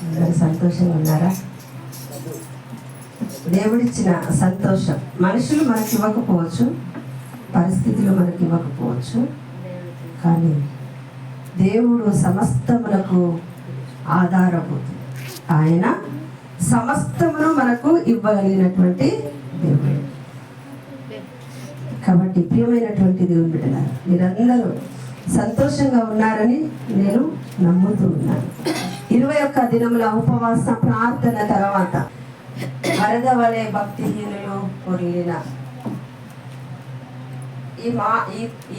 అందరూ సంతోషంగా ఉన్నారా? దేవుడిచ్చిన సంతోషం మనుషులు మనకి ఇవ్వకపోవచ్చు, పరిస్థితులు మనకి ఇవ్వకపోవచ్చు, కానీ దేవుడు సమస్తమునకు ఆధారభూతుడు. ఆయన సమస్తమును మనకు ఇవ్వగలిగినటువంటి దేవుడు. కాబట్టి ప్రియమైనటువంటి దేవుని బిడ్డలారా, మీరందరూ సంతోషంగా ఉన్నారని నేను నమ్ముతూ ఉన్నాను. 21 దినముల ఉపవాస ప్రార్థన తర్వాత వరద వలె భక్తిహీనులు పొర్లిన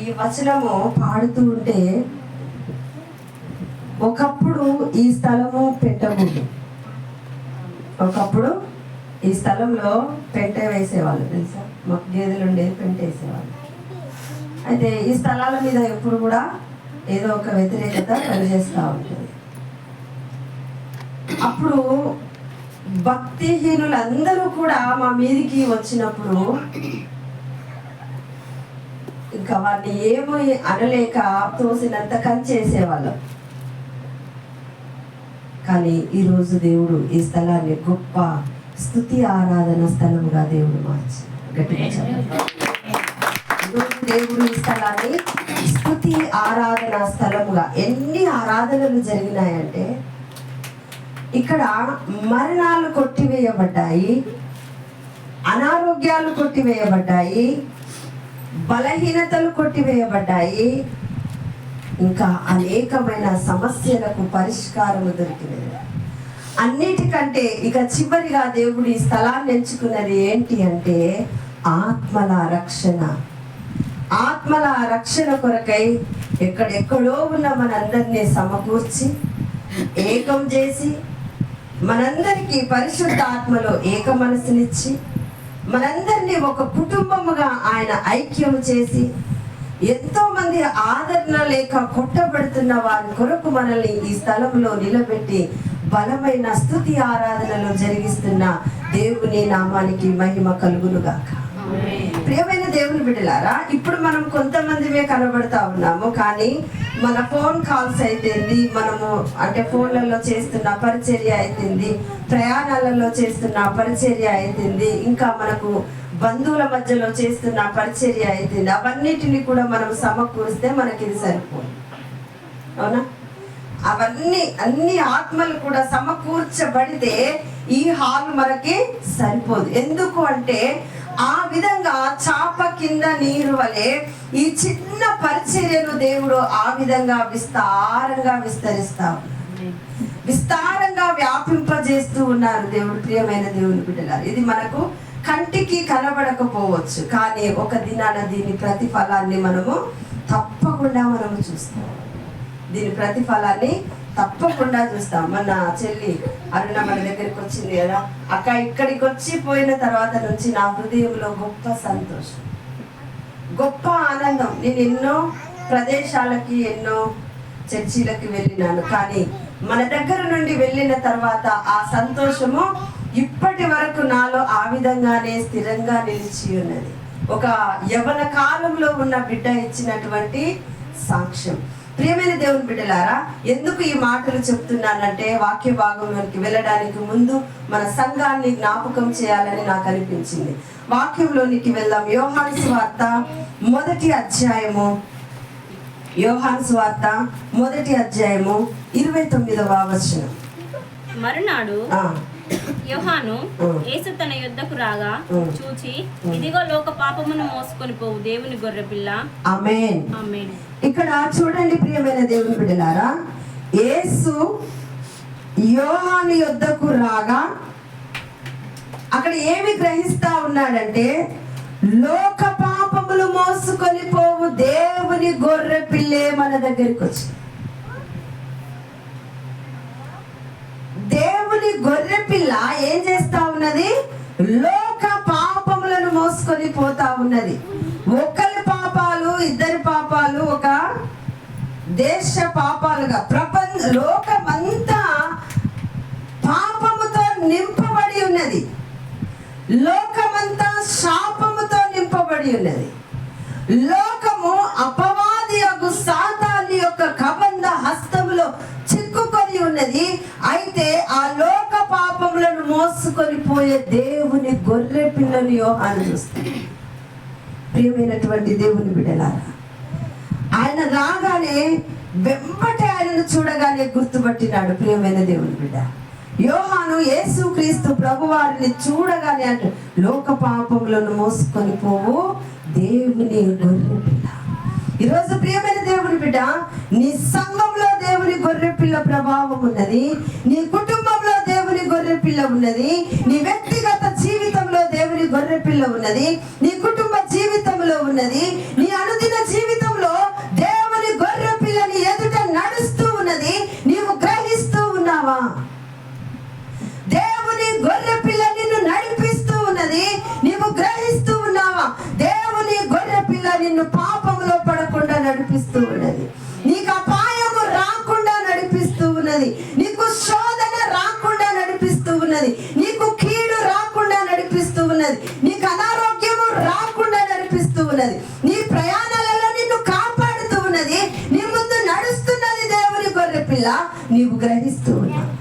ఈ వచనము పాడుతూ ఉంటే, ఒకప్పుడు ఈ స్థలము పెట్టకూడదు. ఒకప్పుడు ఈ స్థలంలో పెంట వేసేవాళ్ళు, తెలుసా? మాకు గేదెలు ఉండేది, పెంట వేసేవాళ్ళు. అయితే ఈ స్థలాల మీద ఎప్పుడు కూడా ఏదో ఒక వ్యతిరేకత పనిచేస్తూ ఉంటుంది. అప్పుడు భక్తిహీనులందరూ కూడా మా మీదికి వచ్చినప్పుడు ఇంకా వారిని ఏమో అనలేక తోసినంత కంచేసేవాళ్ళం. కానీ ఈరోజు దేవుడు ఈ స్థలాన్ని గొప్ప స్తుతి ఆరాధన స్థలముగా దేవుడు మార్చి, గట్టిగా చెప్పండి. దేవుడు ఈ స్థలాన్ని స్తుతి ఆరాధన స్థలముగా, ఎన్ని ఆరాధనలు జరిగినాయంటే ఇక్కడ మరణాలు కొట్టివేయబడ్డాయి, అనారోగ్యాలు కొట్టివేయబడ్డాయి, బలహీనతలు కొట్టివేయబడ్డాయి, ఇంకా అనేకమైన సమస్యలకు పరిష్కారము దొరికినది. అన్నిటికంటే ఇక చివరిగా దేవుడు ఈ స్థలాన్ని ఎంచుకున్నది ఏంటి అంటే ఆత్మల రక్షణ. ఆత్మల రక్షణ కొరకై ఎక్కడెక్కడో ఉన్న మనందరినీ సమకూర్చి ఏకం చేసి, మనందరికీ పరిశుద్ధ ఆత్మలో ఏక మనసునిచ్చి, మనందరినీ ఒక కుటుంబముగా ఆయన ఐక్యము చేసి, ఎంతో మంది ఆదరణ లేక కొట్టబడుతున్న వారి కొరకు మనల్ని ఈ స్థలంలో నిలబెట్టి బలమైన స్తుతి ఆరాధనలు జరిగిస్తున్న దేవుని నామానికి మహిమ కలుగునుగాక. ప్రియమైన దేవుని బిడ్డలారా, ఇప్పుడు మనం కొంతమందిమే కనబడతా ఉన్నాము, కానీ మన ఫోన్ కాల్స్ అయితేంది, మనము అంటే ఫోన్లలో చేస్తున్న పరిచర్య అయితేంది, ప్రయాణాలలో చేస్తున్న పరిచర్య అయితేంది, ఇంకా మనకు బంధువుల మధ్యలో చేస్తున్న పరిచర్య అయితేంది, అవన్నిటిని కూడా మనం సమకూరిస్తే మనకి ఇది సరిపోదు. అవునా? అన్ని ఆత్మలు కూడా సమకూర్చబడితే ఈ హాల్ మనకి సరిపోదు. ఎందుకు అంటే ఆ విధంగా చాప కింద నీరు వలె ఈ చిన్న పరిచర్యను దేవుడు ఆ విధంగా విస్తారంగా విస్తారంగా వ్యాపింపజేస్తూ ఉన్నారు దేవుడు. ప్రియమైన దేవుని బిడ్డలారు, ఇది మనకు కంటికి కనబడకపోవచ్చు, కానీ ఒక దినాన దీని ప్రతిఫలాన్ని మనము తప్పకుండా చూస్తాం. దీని ప్రతిఫలాన్ని తప్పకుండా చూస్తాం. మన చెల్లి అరుణ మన దగ్గరికి వచ్చింది కదా, అక్క ఇక్కడికి వచ్చి పోయిన తర్వాత నుంచి నా హృదయంలో గొప్ప సంతోషం, గొప్ప ఆనందం. నేను ఎన్నో ప్రదేశాలకి, ఎన్నో చర్చిలకి వెళ్ళినాను, కానీ మన దగ్గర నుండి వెళ్ళిన తర్వాత ఆ సంతోషము ఇప్పటి వరకు నాలో ఆ విధంగానే స్థిరంగా నిలిచి ఉన్నది. ఒక యవ్వన కాలంలో ఉన్న బిడ్డ ఇచ్చినటువంటి సాక్ష్యం. ప్రియమైన దేవుని బిడ్డలారా, ఎందుకు ఈ మాటలు చెప్తున్నానంటే వాక్య భాగంలోకి వెళ్ళడానికి ముందు మన సంఘాన్ని జ్ఞాపకం చేయాలని నాకు అనిపించింది. వాక్యంలోనికి వెళ్దాం. యోహాను సువార్త 1వ అధ్యాయము, యోహాను సువార్త 1వ అధ్యాయము 29వ వచనం. మరునాడు యోహాను యేసు తన యొద్దకు రాగా చూచి, ఇదిగో లోక పాపమును మోసుకొని పోవు దేవుని గొర్రెపిల్ల. ఆమేన్. ఆమేన్. ఇక్కడ చూడండి ప్రియమైన దేవుని బిడ్డలారా, యేసు యోహాను యొద్దకు రాగా అక్కడ ఏమి గ్రహిస్తా ఉన్నాడంటే, లోక పాపములు మోసుకొని పోవు దేవుని గొర్రె పిల్లే మన దగ్గరికి వచ్చి, దేవుని గొర్రె పిల్ల ఏం చేస్తా ఉన్నది? లోక పాపములను మోసుకొని పోతా ఉన్నది. ఒకరి పాపాలు, ఇద్దరి పాపాలు, ఒక దేశ పాపాలుగా లోకమంతా పాపముతో నింపబడి ఉన్నది. లోకమంతా శాపముతో నింపబడి ఉన్నది. లోకము అపవాది యొక్క సాతాను యొక్క కబంధ హస్తములో చిక్కుకొని ఉన్నది. అయితే ఆ లోక పాపములను మోసుకొని పోయే దేవుని గొర్రె పిల్లను యోహాను చూస్తాడు. ప్రియమైనటువంటి దేవుని బిడ్డలారా, ఆయన రాగానే వెంబటే ఆయనను చూడగానే గుర్తుపట్టినాడు. ప్రియమైన దేవుని బిడ్డ, యోహాను యేసుక్రీస్తు ప్రభువారిని చూడగానే అంటే లోక పాపములను మోసుకొని పోవు దేవుని గొర్రె పిల్ల. ఈరోజు ప్రియమైన దేవుని బిడ్డ, నీ సంఘంలో దేవుని గొర్రె పిల్ల ప్రభావం ఉన్నది, నీ కుటుంబంలో దేవుని గొర్రె పిల్ల ఉన్నది, నీ వ్యక్తిగత జీవితంలో దేవుని గొర్రె పిల్ల ఉన్నది, నీ కుటుంబ జీవితంలో ఉన్నది, నీ అనుదిన జీవితంలో దేవుని గొర్రె పిల్ల నీ ఎదుట నడుస్తూ ఉన్నది. నీవు గ్రహిస్తూ ఉన్నావా? దేవుని గొర్రె పిల్ల నిన్ను నడిపిస్తూ ఉన్నది, నీవు గ్రహిస్తూ ఉన్నావా? దేవుని గొర్రె పిల్ల నిన్ను పాపంలో పడకుండా నడిపిస్తూ ఉన్నది, నీకు అపాయము రాకుండా నడిపిస్తూ ఉన్నది, నీకు శోధన రాకుండా నడిపిస్తూ ఉన్నది, నీకు కీడు రాకుండా నడిపిస్తూ ఉన్నది, నీకు అనారోగ్యము రాకుండా నడిపిస్తూ ఉన్నది, నీ ప్రయాణాలలో నిన్ను కాపాడుతూ ఉన్నది, నీ ముందు నడుస్తున్నది దేవుని గొర్రె పిల్ల. నీవు గ్రహిస్తూ ఉన్నావు.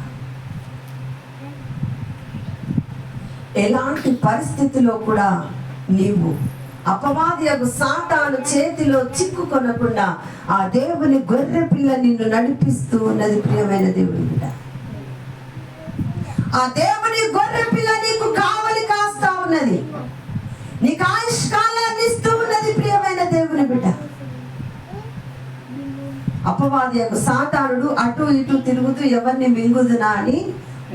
ఎలాంటి పరిస్థితిలో కూడా నీవు అపవాది యొక్క సాతాను చేతిలో చిక్కుకొనకుండా ఆ దేవుని గొర్రె పిల్ల నిన్ను నడిపిస్తూ ఉన్నది. ప్రియమైన దేవుని బిడ్డ, ఆ దేవుని గొర్రె పిల్ల నీకు కావలి కాస్తా ఉన్నది, నీకు ఆయుష్కాలాన్ని ఇస్తూ ఉన్నది. ప్రియమైన దేవుని బిడ్డ, అపవాది యొక్క సాతానుడు అటు ఇటు తిరుగుతూ ఎవరిని మింగుదునా అని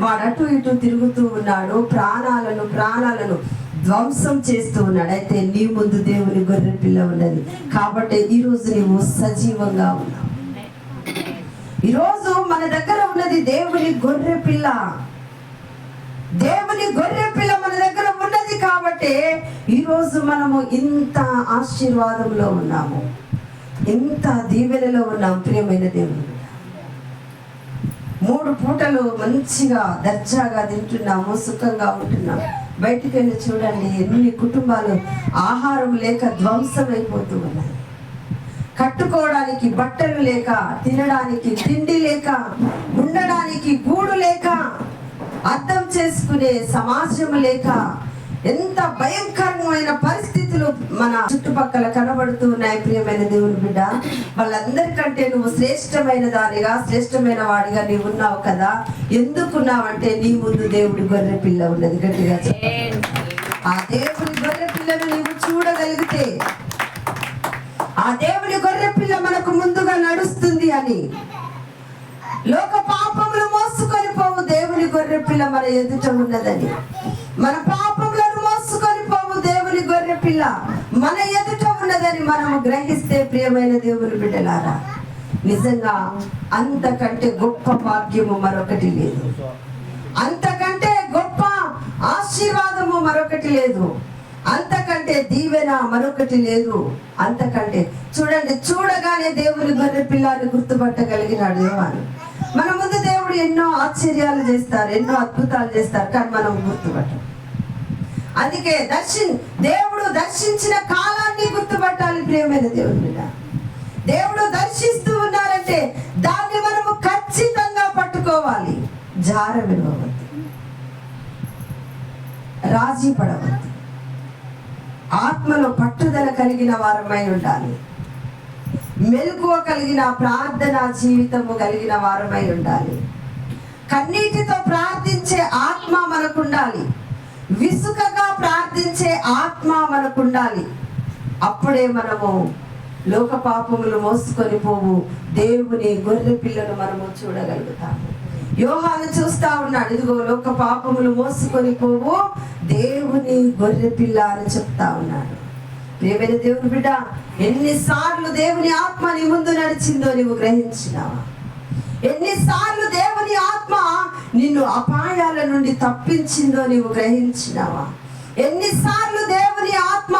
వాడు అటు ఇటు తిరుగుతూ ఉన్నాడు, ప్రాణాలను ధ్వంసం చేస్తూ ఉన్నాడు. అయితే నీ ముందు దేవుని గొర్రె పిల్ల ఉన్నది కాబట్టి ఈరోజు నీవు సజీవంగా ఉన్నావు. ఈరోజు మన దగ్గర ఉన్నది దేవుని గొర్రె పిల్ల. దేవుని గొర్రె పిల్ల మన దగ్గర ఉన్నది కాబట్టి ఈరోజు మనము ఇంత ఆశీర్వాదంలో ఉన్నాము, ఇంత దీవెనలో ఉన్నాం. ప్రియమైన దేవుని 3 పూటలు మంచిగా దర్జాగా తింటున్నాము, సుఖంగా ఉంటున్నాము. బయటికి వెళ్ళి చూడండి, ఎన్ని కుటుంబాలు ఆహారం లేక ధ్వంసమైపోతూ ఉన్నాయి. కట్టుకోవడానికి బట్టలు లేక, తినడానికి తిండి లేక, ఉండడానికి గూడు లేక, అర్థం చేసుకునే సమాజం లేక, ఎంత భయంకరమైన పరిస్థితులు మన చుట్టుపక్కల కనబడుతూ ఉన్నాయి. ప్రియమైన దేవుని బిడ్డ, వాళ్ళందరికంటే నువ్వు శ్రేష్టమైన దానిగా, శ్రేష్టమైన వాడిగా నీవు ఉన్నావు కదా. ఎందుకున్నావంటే నీ ముందు దేవుడి గొర్రె పిల్ల ఉన్నది. గట్టిగా ఆ దేవుని గొర్రె పిల్లను నీవు చూడగలిగితే, ఆ దేవుని గొర్రె పిల్ల మనకు ముందుగా నడుస్తుంది అని, లోక పాపములు మోసుకొని పోవు దేవుని గొర్రె పిల్ల మన ఎదుట ఉన్నదని, మన పాపములను మోసుకొని పోవు దేవుని గొర్రె పిల్ల మన ఎదుట ఉన్నదని మనము గ్రహిస్తే, ప్రియమైన దేవుని బిడ్డలారా, నిజంగా అంతకంటే గొప్ప భాగ్యము మరొకటి లేదు, అంతకంటే గొప్ప ఆశీర్వాదము మరొకటి లేదు, అంతకంటే దీవెన మరొకటి లేదు. అంతకంటే చూడండి, చూడగానే దేవుని గొర్రె పిల్లని గుర్తుపట్టగలిగినాడు యోహాను. మన ముందు దేవుడు ఎన్నో ఆశ్చర్యాలు చేస్తారు, ఎన్నో అద్భుతాలు చేస్తారు, కానీ మనం గుర్తుపట్టం. అందుకే దేవుడు దర్శించిన కాలాన్ని గుర్తుపట్టాలి. ప్రియమైన దేవుని బిడ్డ, దేవుడు దర్శిస్తూ ఉన్నారంటే దాన్ని మనము ఖచ్చితంగా పట్టుకోవాలి. జార విడవద్దు, రాజీ పడవద్దు, ఆత్మలో పట్టుదల కలిగిన వారమై ఉండాలి, మెలకువ కలిగిన ప్రార్థనా జీవితము కలిగిన వారమై ఉండాలి, కన్నీటితో ప్రార్థించే ఆత్మ మనకు ఉండాలి, విసుకగా ప్రార్థించే ఆత్మ మనకు ఉండాలి. అప్పుడే మనము లోక పాపములు మోసుకొని పోవు దేవుని గొర్రె పిల్లను మనము చూడగలుగుతాము. యోహాను చూస్తా ఉన్నాడు, ఇదిగో లోక పాపములు మోసుకొని పోవు దేవుని గొర్రె పిల్ల అని చెప్తా ఉన్నాడు. ప్రియమైన దేవుని బిడ్డ, ఎన్నిసార్లు దేవుని ఆత్మ నీ ముందు నడిచిందో నీవు గ్రహించినావా? ఎన్నిసార్లు దేవుని ఆత్మ నిన్ను అపాయాల నుండి తప్పించిందో నీవు గ్రహించినావా? ఎన్నిసార్లు దేవుని ఆత్మ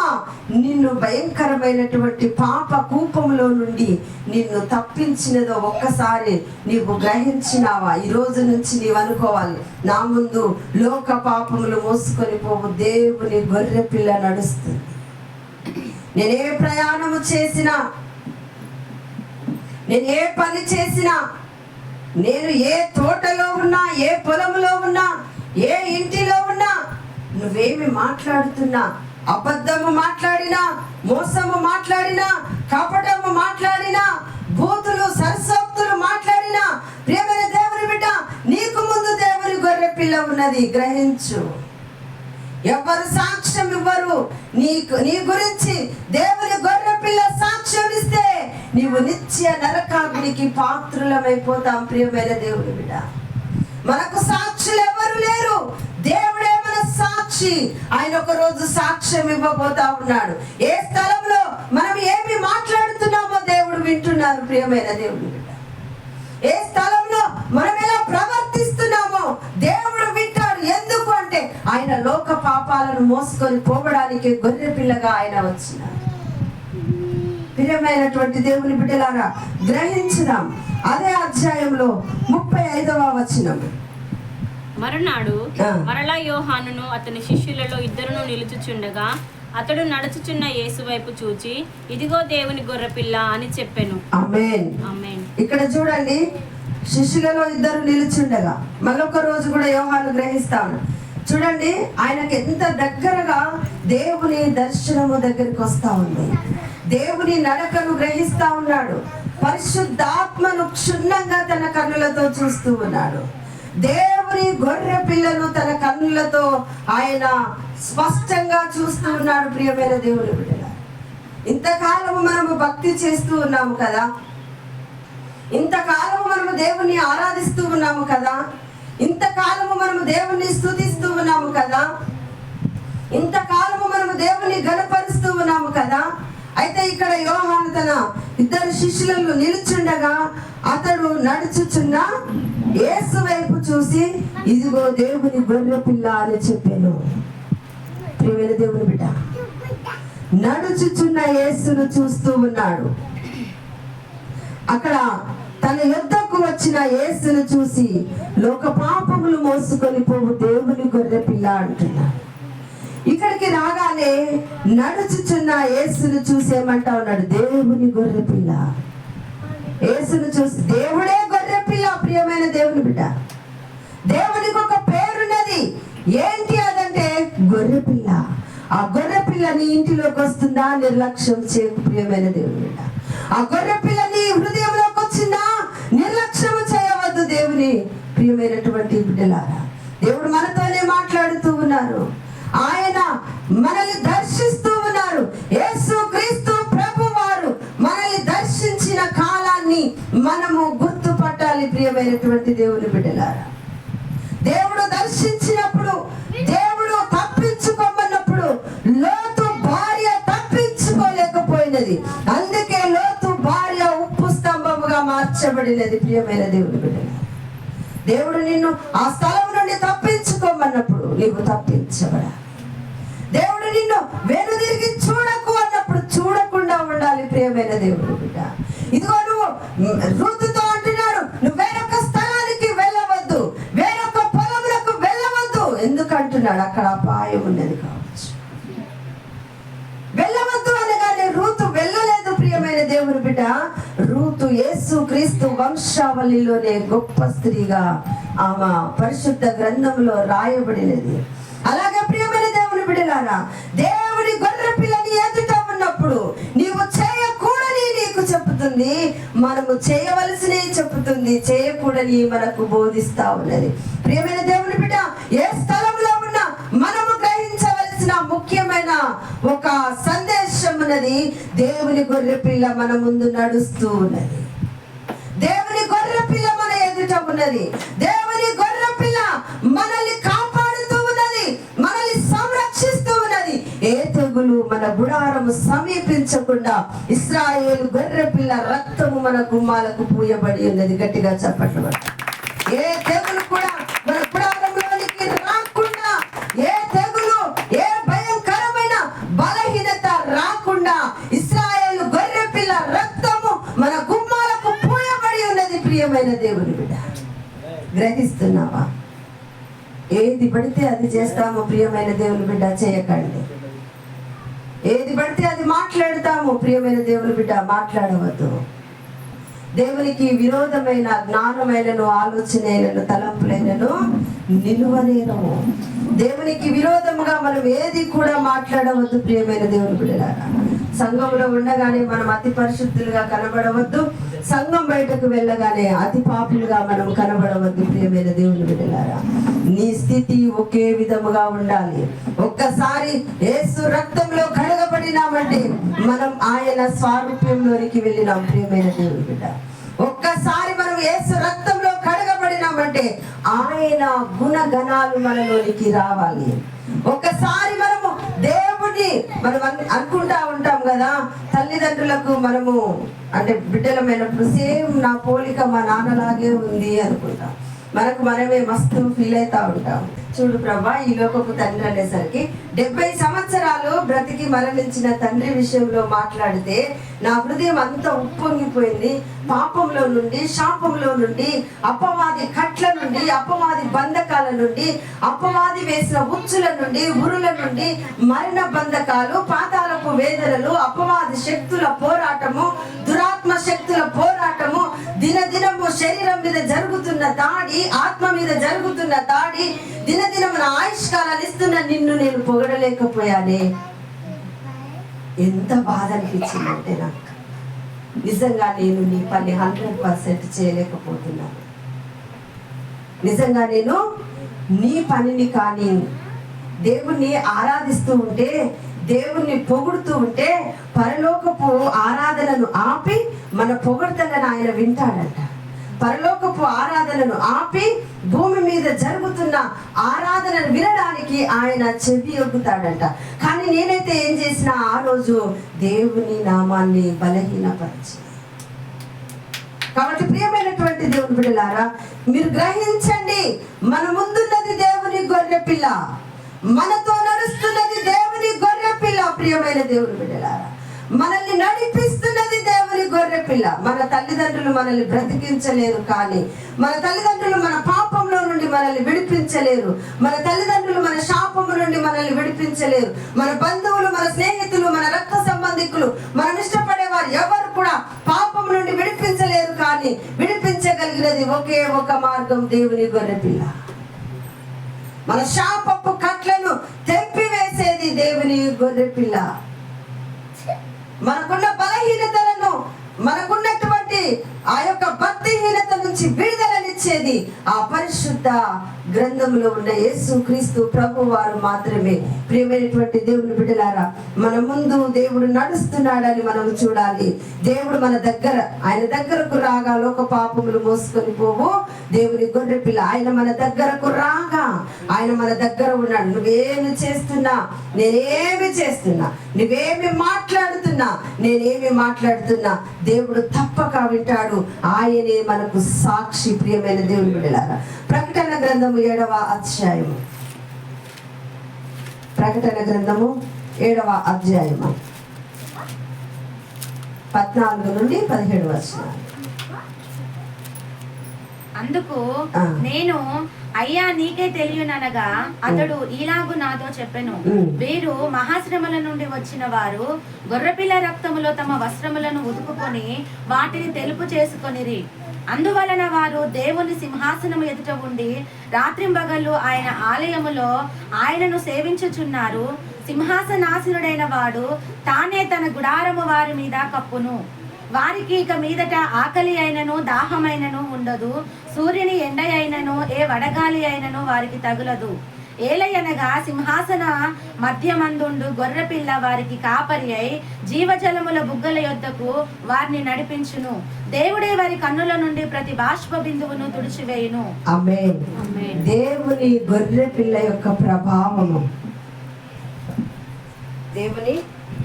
నిన్ను భయంకరమైనటువంటి పాప కూపంలో నుండి నిన్ను తప్పించినదో ఒక్కసారి నీవు గ్రహించినావా? ఈ రోజు నుంచి నీవు అనుకోవాలి, నా ముందు లోక పాపములు మోసుకొని పోవు దేవుని గొర్రె పిల్ల నడుస్తుంది. నేనే ప్రయాణము చేసినా, నేను ఏ పని చేసినా, నేను ఏ తోటలో ఉన్నా, ఏ పొలంలో ఉన్నా, ఏ ఇంటిలో ఉన్నా, నువ్వేమి మాట్లాడుతున్నా, అబద్ధము మాట్లాడినా, మోసము మాట్లాడినా, కపటము మాట్లాడినా, బూతులు సరసోక్తులు మాట్లాడినా, ప్రియమైన దేవుని బిడ్డ, నీకు ముందు దేవుని గొర్రె పిల్ల ఉన్నది, గ్రహించు. ఎవరు సాక్ష్యం ఇవ్వరు నీ గురించి. దేవుని గొర్రె పిల్ల సాక్ష్యం ఇస్తే నీవు నిత్య నరకాగ్నికి పాత్రులమైపోతాం. ప్రియమైన దేవుని బిడ్డ, మనకు సాక్షులు ఎవరు లేరు, దేవుడే మన సాక్షి. ఆయన ఒక రోజు సాక్ష్యం ఇవ్వబోతా ఉన్నాడు. ఏ స్థలంలో మనం ఏమి మాట్లాడుతున్నామో దేవుడు వింటున్నారు. ప్రియమైన దేవుని బిడ్డ, ఏ స్థలంలో మనం ఎలా ప్రవర్తిస్తున్నామో దేవుడు వింటాడు. ఎందుకు అంటే ఆయన లోక పాపాలను మోసుకొని పోవడానికి గొర్రె పిల్లగా ఆయన వచ్చినాడు. ప్రియమైనటువంటి దేవుని బిడ్డలారా, గ్రహించుదాం. అదే అధ్యాయంలో 35వ వచనం. మరునాడు మరలా యోహానును అతని శిష్యులలో ఇద్దరును నిలుచుచుండగా అతడు నడుచుచున్న యేసు వైపు చూచి, ఇదిగో దేవుని గొర్రెపిల్ల అని చెప్పెను. ఆమేన్. ఆమేన్. ఇక్కడ చూడండి, శిష్యులలో ఇద్దరు నిలుచుండగా, మరొక రోజు కూడా యోహాను గ్రహిస్తాను. చూడండి, ఆయనకి ఎంత దగ్గరగా దేవుని దర్శనము దగ్గరికి వస్తా ఉంది. దేవుని నడకను గ్రహిస్తా ఉన్నాడు. పరిశుద్ధాత్మను క్షుణ్ణంగా తన కన్నులతో చూస్తూ ఉన్నాడు. దేవుని గొర్రె పిల్లను తన కన్నులతో ఆయన స్పష్టంగా చూస్తూ ఉన్నాడు. ప్రియమైన దేవుని బిడ్డల, ఇంతకాలము మనము భక్తి చేస్తూ ఉన్నాము కదా, ఇంతకాలము మనము దేవుణ్ణి ఆరాధిస్తూ ఉన్నాము కదా, ఇంతకాలము మనము దేవుణ్ణి స్తుతిస్తూ ఉన్నాము కదా, ఇంతకాలము మనము దేవుణ్ణి గణపరుస్తూ ఉన్నాము కదా. అయితే ఇక్కడ యోహాను తన ఇద్దరు శిష్యులను నిలుచుండగా అతడు నడుచుచున్న యేసు వైపు చూసి, ఇదిగో దేవుని గొర్రె పిల్ల అని చెప్పాను. ప్రియమైన దేవుని బిడ్డ, నడుచుచున్న యేసును చూస్తూ ఉన్నాడు. అక్కడ తన యొద్దకు వచ్చిన యేసును చూసి, లోక పాపములు మోసుకొని పోవు దేవుని గొర్రె పిల్ల అంటున్నాడు. ఇక్కడికి రాగానే నడుచుచున్న యేసును చూసి ఏమంటా ఉన్నాడు? దేవుని గొర్రె పిల్ల. యేసును చూసి దేవుడే గొర్రె పిల్ల. ప్రియమైన దేవుని బిడ్డ, దేవునికి ఒక పేరున్నది. ఏంటి అదంటే గొర్రె పిల్ల. ఆ గొర్రె పిల్ల నీ ఇంటిలోకి వస్తుందా? నిర్లక్ష్యం చేయకు ప్రియమైన దేవుని బిడ్డ. ఆ గొర్రె పిల్ల నీ హృదయంలోకి వచ్చిందా? నిర్లక్ష్యం చేయవద్దు. దేవుని ప్రియమైనటువంటి బిడ్డలారా, దేవుడు మనతోనే మాట్లాడుతూ ఉన్నారు. ఆయన మనల్ని దర్శిస్తూ ఉన్నారు. యేసు క్రీస్తు ప్రభు వారు మనల్ని దర్శించిన కాలాన్ని మనము గుర్తుపట్టాలి. ప్రియమైనటువంటి దేవుని బిడ్డలారా, దేవుడు దర్శించినప్పుడు, దేవుడు తప్పించుకోమన్నప్పుడు లోతు భార్య తప్పించుకోలేకపోయినది. అందుకే లోతు భార్య ఉప్పు స్తంభముగా మార్చబడినది. ప్రియమైన దేవుని బిడ్డలారా, దేవుడు నిన్ను ఆ స్థలం నుండి తప్పించుకోమన్నప్పుడు నీవు తప్పించబడాలి. దేవుడు నిన్ను వెనుదిరిగి చూడకు అన్నప్పుడు చూడకుండా ఉండాలి. ప్రియమైన దేవుడు బిడ్డ, ఇదిగో నువ్వు రూతుతో అంటున్నాడు, నువ్వు వేరొక స్థలానికి వెళ్ళవద్దు, వేరొక పొలములకు వెళ్ళవద్దు. ఎందుకంటున్నాడు? అక్కడ అపాయం ఉన్నది కావచ్చు. వెళ్ళవద్దు అనగానే రూతు వెళ్ళలేదు. ప్రియమైన దేవుని బిడ్డ, రూతు యేసు క్రీస్తు వంశావళిలోనే గొప్ప స్త్రీగా ఆమె పరిశుద్ధ గ్రంథంలో రాయబడినది. అలాగే ప్రియమైన దేవుని బిడ్డలారా, దేవుని గొర్రె పిల్లని ఎదుట ఉన్నప్పుడు నీవు చేయకూడని నీకు చెప్తుంది, మనము చేయవలసినవి చెప్తుంది, చేయకూడని మనకు బోధిస్తా ఉన్నది. ప్రియమైన దేవుని బిడ్డ, ఏ స్థలంలో ఉన్నా మనము గ్రహించవలసిన ముఖ్యమైన ఒక సందేశం ఉన్నది. దేవుని గొర్రె పిల్ల మన ముందు నడుస్తూ ఉన్నది. దేవుని గొర్రె పిల్ల మన ఎదుట ఉన్నది. దేవుని గొర్రె పిల్ల మనల్ని కాపాడుతూ ఉన్నది, మనల్ని సంరక్షిస్తూ ఉన్నది. ఏ తెగులు మన గుడారము సమీపించకుండా ఇశ్రాయేలు గొర్రె పిల్ల రక్తము మన గుమ్మాలకు పూయబడి ఉన్నది. గట్టిగా చెప్పట్లు. ఏ తెగులు కూడా మన గుడారంలోనికి రాకుండా, ఏ తెగులు, ఏ భయంకరమైన బలహీనత రాకుండా ఇశ్రాయేలు గొర్రె పిల్ల రక్తము మన గుమ్మాలకు పూయబడి ఉన్నది. ప్రియమైన దేవుని బిడ్డ, గ్రహిస్తున్నావా? ఏది పడితే అది చేస్తాము. ప్రియమైన దేవుని బిడ్డ, చేయకండి. ఏది పడితే అది మాట్లాడతాము. ప్రియమైన దేవుని బిడ్డ, మాట్లాడవద్దు. దేవునికి విరోధమైన జ్ఞానమైనను, ఆలోచనైనను, తలంపులైనను నిలువనేరము. దేవునికి విరోధముగా మనం ఏది కూడా మాట్లాడవద్దు ప్రియమైన దేవుని బిడ్డలారా. సంఘంలో ఉండగానే మనం అతి పరిశుద్ధులుగా కనబడవద్దు, సంఘం బయటకు వెళ్ళగానే అతి పాపులుగా మనం కనబడవద్దు ప్రియమైన దేవుని బిడ్డలారా. నీ స్థితి ఒకే విధముగా ఉండాలి. ఒక్కసారి యేసు రక్తంలో కడగబడినామంటే మనం ఆయన స్వారూప్యంలోనికి వెళ్ళినాం ప్రియమైన దేవుని బిడ్డ. ఒక్కసారి మనం యేసు రక్తంలో కడగబడినామంటే ఆయన గుణగణాలు మనలోనికి రావాలి. ఒక్కసారి మనము దేవుని మనం అనుకుంటా ఉంటాం కదా, తల్లిదండ్రులకు మనము అంటే బిడ్డలమైనప్పుడు సేమ్ నా పోలిక మా నాన్నలాగే ఉంది అనుకుంటాం. మనకు మనమే మస్తు ఫీల్ అవుతా ఉంటాం. చూడు ప్రభా, ఈ లోకపు తండ్రి అనేసరికి 70 సంవత్సరాలు బ్రతికి మరణించిన తండ్రి విషయంలో మాట్లాడితే నా హృదయం అంతా ఉప్పొంగిపోయింది. పాపంలో నుండి, శాపంలో నుండి, అపవాది కట్ల నుండి, అపవాది బంధకాల నుండి, అపవాది వేసిన ఉచ్చుల నుండి, ఉరుల నుండి, మరణ బంధకాలు, పాతాళపు వేదనలు, అపవాది శక్తుల పోరాటము, దురాత్మ శక్తుల పోరాటము, దినదినము శరీరం మీద జరుగుతున్న దాడి, ఆత్మ మీద జరుగుతున్న దాడి, దినదినము నా ఆయుష్కాలాన్ని ఇస్తున్న నిన్ను నేను పొగడలేకపోయానే. ఎంత బాధ అనిపించిందంటే నాకు నిజంగా నేను నీ పని 100% చేయలేకపోతున్నాను. నిజంగా నేను నీ పనిని కానీ దేవుణ్ణి ఆరాధిస్తూ ఉంటే, దేవుణ్ణి పొగుడుతూ ఉంటే పరలోకపు ఆరాధనను ఆపి మన పొగడ్తలను ఆయన వింటాడంట. పరలోకపు ఆరాధనను ఆపి భూమి మీద జరుగుతున్న ఆరాధనను వినడానికి ఆయన చెవి ఒగ్గుతాడంట. కానీ నేనైతే ఏం చేసిన, ఆ రోజు దేవుని నామాన్ని బలహీనపరిచి. కాబట్టి ప్రియమైనటువంటి దేవుని బిడ్డలారా, మీరు గ్రహించండి, మన ముందున్నది దేవుని గొర్రె పిల్ల, మనతో నడుస్తున్నది దేవుని గొర్రె పిల్ల. ప్రియమైన దేవుని బిడ్డలారా, మనల్ని నడిపిస్తున్నది దేవుని గొర్రె పిల్ల. మన తల్లిదండ్రులు మనల్ని బ్రతికించలేరు, కానీ మన తల్లిదండ్రులు మన పాపంలో నుండి మనల్ని విడిపించలేరు. మన తల్లిదండ్రులు మన శాపము నుండి మనల్ని విడిపించలేరు. మన బంధువులు, మన స్నేహితులు, మన రక్త సంబంధికులు, మనం ఇష్టపడేవారు ఎవరు కూడా పాపం నుండి విడిపించలేరు. కానీ విడిపించగలిగినది ఒకే ఒక మార్గం, దేవుని గొర్రె పిల్ల. మన శాపపు కట్లను తెంపివేసేది దేవుని గొర్రె పిల్ల. మనకున్న బలహీనతలను, మనకున్నటువంటి ఆ యొక్క భక్తిహీనత నుంచి విడుదలనిచ్చేది ఆ పరిశుద్ధ గ్రంథంలో ఉన్న యేసుక్రీస్తు ప్రభు వారు మాత్రమే. ప్రియమైనటువంటి దేవుని బిడ్డలారా, మన ముందు దేవుడు నడుస్తున్నాడని మనం చూడాలి. దేవుడు మన దగ్గర, ఆయన దగ్గరకు రాగా లోక పాపములు మోసుకొని పోవు దేవుని గొర్రె పిల్ల. ఆయన మన దగ్గరకు రాగా ఆయన మన దగ్గర ఉన్నాడు. నువ్వేమి చేస్తున్నా, నేనేమి చేస్తున్నా, నువ్వేమి మాట్లాడుతున్నా, నేనేమి మాట్లాడుతున్నా, దేవుడు తప్పక వింటాడు. ఆయనే మనకు సాక్షి. ప్రియమైన దేవుని బిడ్డలారా, ప్రకటన గ్రంథము 7వ అధ్యాయము, ప్రకటన గ్రంథము 7వ అధ్యాయము 14 నుండి 17 వచనాలు. అందుకు నేను, అయ్యా నీకే తెలియననగా అతడు ఈలాగు నాతో చెప్పెను, వీరు మహాశ్రమల నుండి వచ్చిన వారు గొర్రెపిల్ల రక్తములో తమ వస్త్రములను ఉతుకుకొని వాటిని తెలుపు చేసుకొనిరి. అందువలన వారు దేవుని సింహాసనము ఎదుట ఉండి రాత్రింబగళ్ళు ఆయన ఆలయములో ఆయనను సేవించుచున్నారు. సింహాసనాసీనుడైన వాడు తానే తన గుడారము వారి మీద కప్పును. వారికి ఇక మీదట ఆకలి అయినను దాహమైనను ఉండదు. సూర్యుని ఎండ అయినను ఏ వడగాలి అయినను వారికి తగులదు. ఏలయనగా సింహాసన మధ్యమందుండు గొర్రెపిల్ల వారికి కాపరి అయి జీవజలముల బుగ్గల యొద్దకు వారిని నడిపించును. దేవుడే వారి కన్నుల నుండి ప్రతి బాష్ప బిందువును తుడిచివేయును. ఆమేన్. దేవుని గొర్రె పిల్ల యొక్క ప్రభావము, దేవుని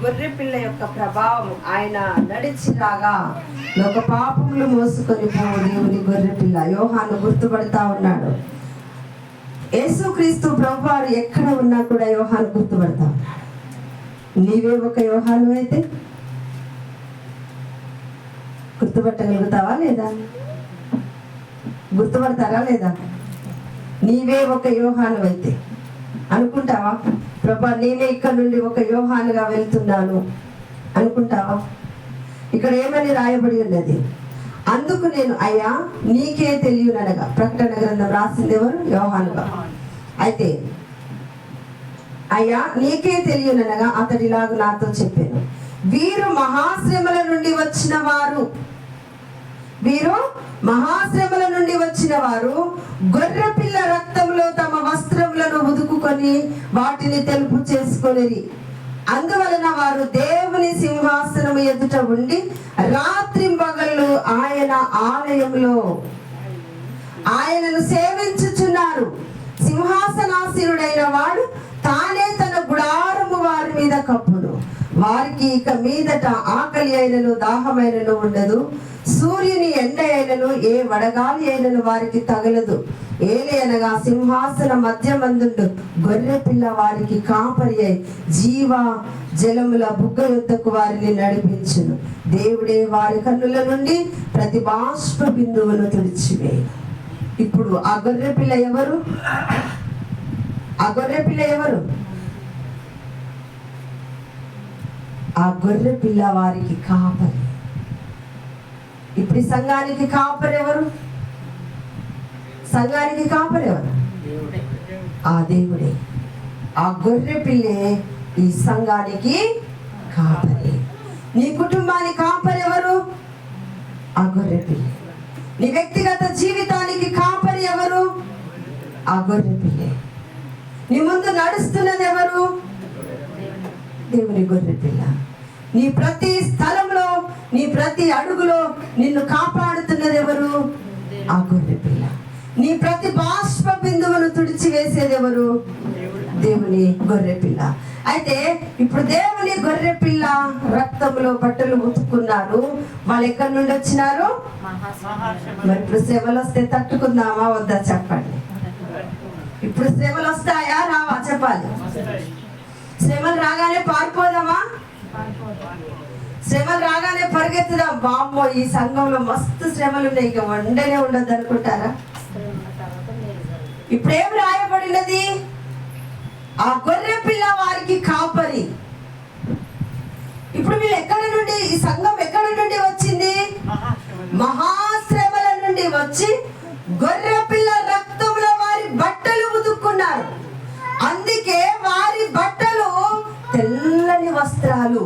గొర్రె పిల్ల యొక్క ప్రభావం, ఆయన నడిచిరాగా లోక పాపములు మోసుకొని పోవు దేవుని గొర్రె పిల్ల. యోహాను గుర్తుపడతా ఉన్నాడు. యేసుక్రీస్తు ప్రభువారు ఎక్కడ ఉన్నా కూడా యోహాను గుర్తుపడతా ఉన్నాడు. నీవే ఒక యోహాను అయితే గుర్తుపట్టగలుగుతావా లేదా? గుర్తుపడతారా లేదా? నీవే ఒక యోహాను అయితే అనుకుంటావా? ప్రభా, నేనే ఇక్కడ నుండి ఒక యోహానుగా వెళ్తున్నాను అనుకుంటావా? ఇక్కడ ఏమని రాయబడి ఉన్నది? అందుకు నేను అయ్యా నీకే తెలియననగా, ప్రకటన గ్రంథం రాసింది ఎవరు? యోహానుగా. అయితే అయ్యా నీకే తెలియననగా అతడిలాగా నాతో చెప్పాను, వీరు మహాశ్రమల నుండి వచ్చిన వారు, వీరు మహాశ్రమల నుండి వచ్చిన వారు గొర్రెపిల్ల రక్తంలో తమ వస్త్రములను ఉదుకుకొని వాటిని తెలుపు చేసుకొనిరి. అందువలన వారు దేవుని సింహాసనము ఎదుట ఉండి రాత్రింబగళ్ళు ఆయన ఆలయంలో ఆయనను సేవించుచున్నారు. సింహాసనాసీనుడైన వాడు తానే తన గుడారము వారి మీద కప్పును. వారికి ఇక మీదట ఆకలి అయినను దాహమైనను ఉండదు. సూర్యుని ఎండ అయినను ఏ వడగాలి అయినను వారికి తగలదు. ఏలయనగా సింహాసన మధ్యమందుండు గొర్రె పిల్ల వారికి కాపరి అయి జీవ జలముల బుగ్గ యొద్దకు వారిని నడిపించును. దేవుడే వారి కన్నుల నుండి ప్రతి బాష్ప బిందువును తుడిచివేయు. ఇప్పుడు ఆ గొర్రె పిల్ల ఎవరు? ఆ గొర్రె పిల్ల ఎవరు? ఆ గొర్రె పిల్ల వారికి కాపరి. ఇప్పుడు ఈ సంఘానికి కాపరి ఎవరు? సంఘానికి కాపరి ఎవరు? ఆ దేవుడే. ఆ గొర్రె పిల్లే ఈ సంఘానికి కాపరి. నీ కుటుంబానికి కాపరి ఎవరు? ఆ గొర్రె పిల్ల. నీ వ్యక్తిగత జీవితానికి కాపరి ఎవరు? ఆ గొర్రె పిల్లే. నీ ముందు నడుస్తున్నది ఎవరు? దేవుని గొర్రె పిల్ల. నీ ప్రతి స్థలంలో, నీ ప్రతి అడుగులో నిన్ను కాపాడుతున్నది ఎవరు? ఆ గొర్రె పిల్ల. నీ ప్రతి బాష్ప బిందువును తుడిచివేసేది ఎవరు? దేవుని గొర్రె పిల్ల. అయితే ఇప్పుడు దేవుని గొర్రె పిల్ల రక్తంలో బట్టలు ఉతుక్కున్నారు. వాళ్ళు ఎక్కడి నుండి వచ్చినారు? మరి ఇప్పుడు శ్రమలు వస్తే తట్టుకుందామా వద్దా చెప్పండి. ఇప్పుడు శ్రమలు వస్తాయా రావా చెప్పాలి. శ్రమలు రాగానే పారిపోదామా? శ్రమలు రాగానే పరిగెత్తుదాం. బామ్మో ఈ సంఘంలో మస్తు శ్రమలు ఉన్నాయి, ఇక వండనే ఉండదు అనుకుంటారా? ఇప్పుడు ఏం రాయబడినది? ఆ గొర్రె పిల్ల వారికి కాపరి. ఇప్పుడు వీళ్ళు ఎక్కడి నుండి, ఈ సంఘం ఎక్కడి నుండి వచ్చింది? మహాశ్రమల నుండి వచ్చి గొర్రె పిల్ల రక్తంలో వారి బట్టలు ఉతుక్కున్నారు. అందుకే వారి బట్టలు తెల్లని వస్త్రాలు.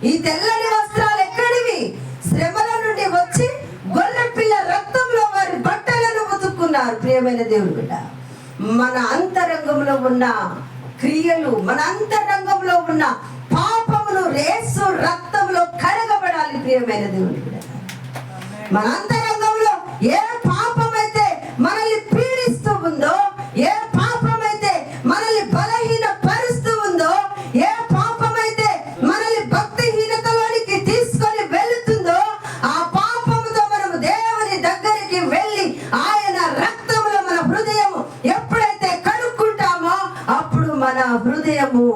ఈ తెల్లని వస్త్రాలు ఎక్కడివి? శ్రమల నుండి వచ్చి గొర్రె పిల్ల రక్తంలో వారి బట్టలను ఉతుక్కున్నారు. ప్రియమైన దేవుని బిడ్డ, మన అంతరంగంలో ఉన్న క్రియలు, మన అంతరంగంలో ఉన్న పాపములు యేసు రక్తంలో కడగబడాలి. ప్రియమైన దేవుని బిడ్డ, మన అంతరంగంలో ఏ పాపమైతే మనల్ని పీడిస్తూ ఉందో, ఏ పాపమైతే మనల్ని బలహీన పరుస్తూ ఉందో, ఏ పాపమైతే మనల్ని భక్తిహీనతలోనికి తీసుకొని వెళుతుందో, ఆ పాపముతో మనము దేవుని దగ్గరికి వెళ్ళి ఆయన రక్తంలో మన హృదయము ఎప్పుడైతే కడుక్కుంటామో అప్పుడు మన హృదయము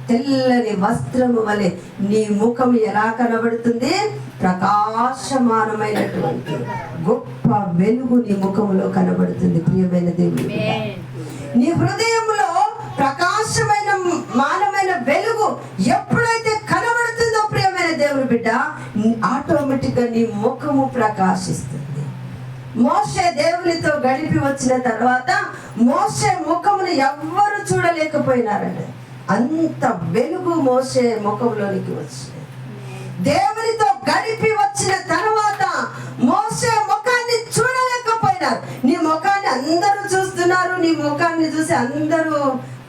తెల్లని వస్త్రము వలె, నీ ముఖం ఎలా కనబడుతుంది? ప్రకాశమానమైనటువంటి గొప్ప వెలుగు నీ ముఖములో కనబడుతుంది. ప్రియమైన దేవుని బిడ్డ, నీ హృదయంలో ప్రకాశమైన మానమైన వెలుగు ఎప్పుడైతే కనబడుతుందో ప్రియమైన దేవుని బిడ్డ, ఆటోమేటిక్ గా నీ ముఖము ప్రకాశిస్తుంది. మోషే దేవునితో గడిపి వచ్చిన తర్వాత మోషే ముఖమును ఎవ్వరు చూడలేకపోయినారండి. అంత వెలుగు మోషే ముఖంలోనికి వచ్చింది. దేవునితో గడిపి వచ్చిన తర్వాత మోషే ముఖాన్ని చూడలేకపోయినారు. నీ ముఖాన్ని అందరూ చూస్తున్నారు, నీ ముఖాన్ని చూసి అందరూ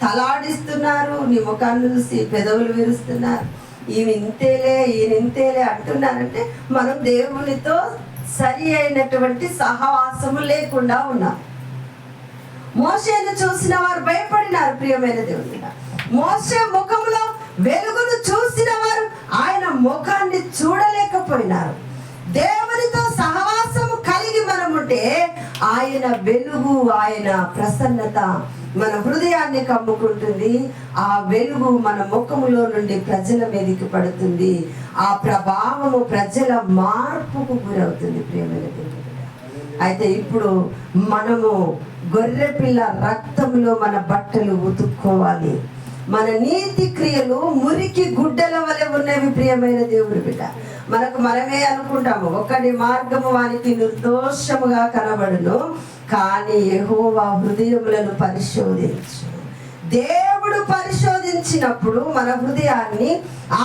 తలాడిస్తున్నారు, నీ ముఖాన్ని చూసి పెదవులు విరుస్తున్నారు. ఈయన ఇంతేలే, ఈయన ఇంతేలే అంటున్నారంటే మనం దేవునితో సరి అయినటువంటి సహవాసము లేకుండా ఉన్నాం. మోషేను చూసిన వారు భయపడినారు. ప్రియమైన దేవుని, మోషే ముఖంలో వెలుగును చూసిన వారు ఆయన ముఖాన్ని చూడలేకపోయినారు. దేవునితో సహవాసము కలిగి మనముంటే ఆయన వెలుగు, ఆయన ప్రసన్నత మన హృదయాన్ని కమ్ముకుంటుంది. ఆ వెలుగు మన ముఖములో నుండి ప్రజల మీదకి పడుతుంది. ఆ ప్రభావము ప్రజల మార్పుకు గురవుతుంది. ప్రియమైన దేవుని, అయితే ఇప్పుడు మనము గొర్రె పిల్ల రక్తంలో మన బట్టలు ఉతుక్కోవాలి. మన నీతి క్రియలు మురికి గుడ్డల వలె ఉన్నవి ప్రియమైన దేవుని బిడ్డ. మనమే అనుకుంటాము ఒకటి మార్గము వానికి నిర్దోషముగా కనబడును, కానీ యెహోవా హృదయములను పరిశోధించు. దేవుడు పరిశోధించినప్పుడు మన హృదయాన్ని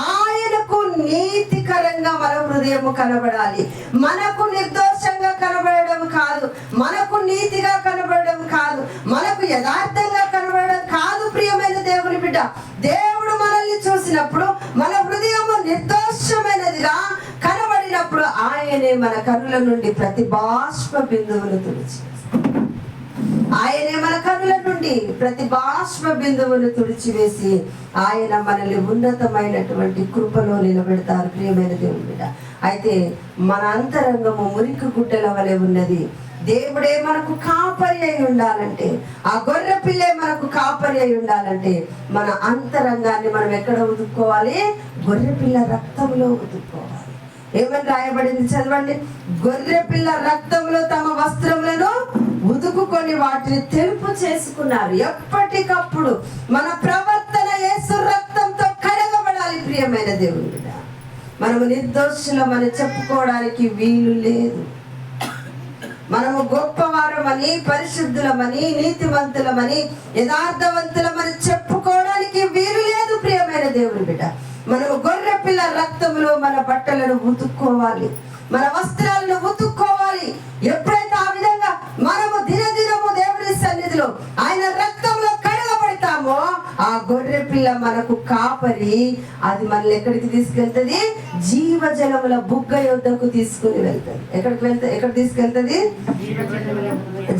ఆయనకు నీతికరంగా మన హృదయము కనబడాలి. మనకు నిర్దోషంగా కనబడడం కాదు, మనకు నీతిగా కనబడడం కాదు, మనకు యథార్థంగా కనబడడం కాదు ప్రియమైన దేవుని బిడ్డ. దేవుడు మనల్ని చూసినప్పుడు మన హృదయము నిర్దోషమైనదిగా కనబడినప్పుడు ఆయనే మన కన్నుల నుండి ప్రతి బాష్ప బిందువును తుడిచి, ఆయనే మన కన్నుల నుండి ప్రతి బాష్ప బిందువును తుడిచివేసి ఆయన మనల్ని ఉన్నతమైనటువంటి కృపలో నిలబెడతారు ప్రియమైన దేవుని బిడ్డ. అయితే మన అంతరంగము మురికి గుడ్డల వలె ఉన్నది. దేవుడే మనకు కాపరి అయి ఉండాలంటే, ఆ గొర్రె పిల్లే మనకు కాపరి అయి ఉండాలంటే మన అంతరంగాన్ని మనం ఎక్కడ ఉతుక్కోవాలి? గొర్రె పిల్ల రక్తంలో ఉతుక్కోవాలి. ఏమని రాయబడింది చదవండి. గొర్రె పిల్ల రక్తంలో తమ వస్త్రములను ఉతుకుకొని వాటిని తెలుపు చేసుకున్నారు. ఎప్పటికప్పుడు మన ప్రవర్తన యేసు రక్తంతో కడగబడాలి ప్రియమైన దేవుని బిడ్డ. మనము నిర్దోషులమని చెప్పుకోవడానికి వీలు లేదు. మనము గొప్పవారమని, పరిశుద్ధులమని, నీతివంతులమని, యథార్థవంతులమని చెప్పుకోవడానికి వీలు లేదు ప్రియమైన దేవుని బిడ్డ. మనము గొర్రె పిల్ల రక్తంలో మన బట్టలను ఉతుక్కోవాలి, మన వస్త్రాలను ఉతుక్కోవాలి. ఎప్పుడైతే ఆ విధంగా మనము దినదినము దేవుని సన్నిధిలో ఆయన రక్తంలో కడగబడతామో ఆ గొర్రె పిల్ల మనకు కాపరి. అది మనల్ని ఎక్కడికి తీసుకెళ్తుంది? జీవజలముల బుగ్గ యొద్దకు తీసుకుని వెళ్తుంది. ఎక్కడ తీసుకెళ్తుంది?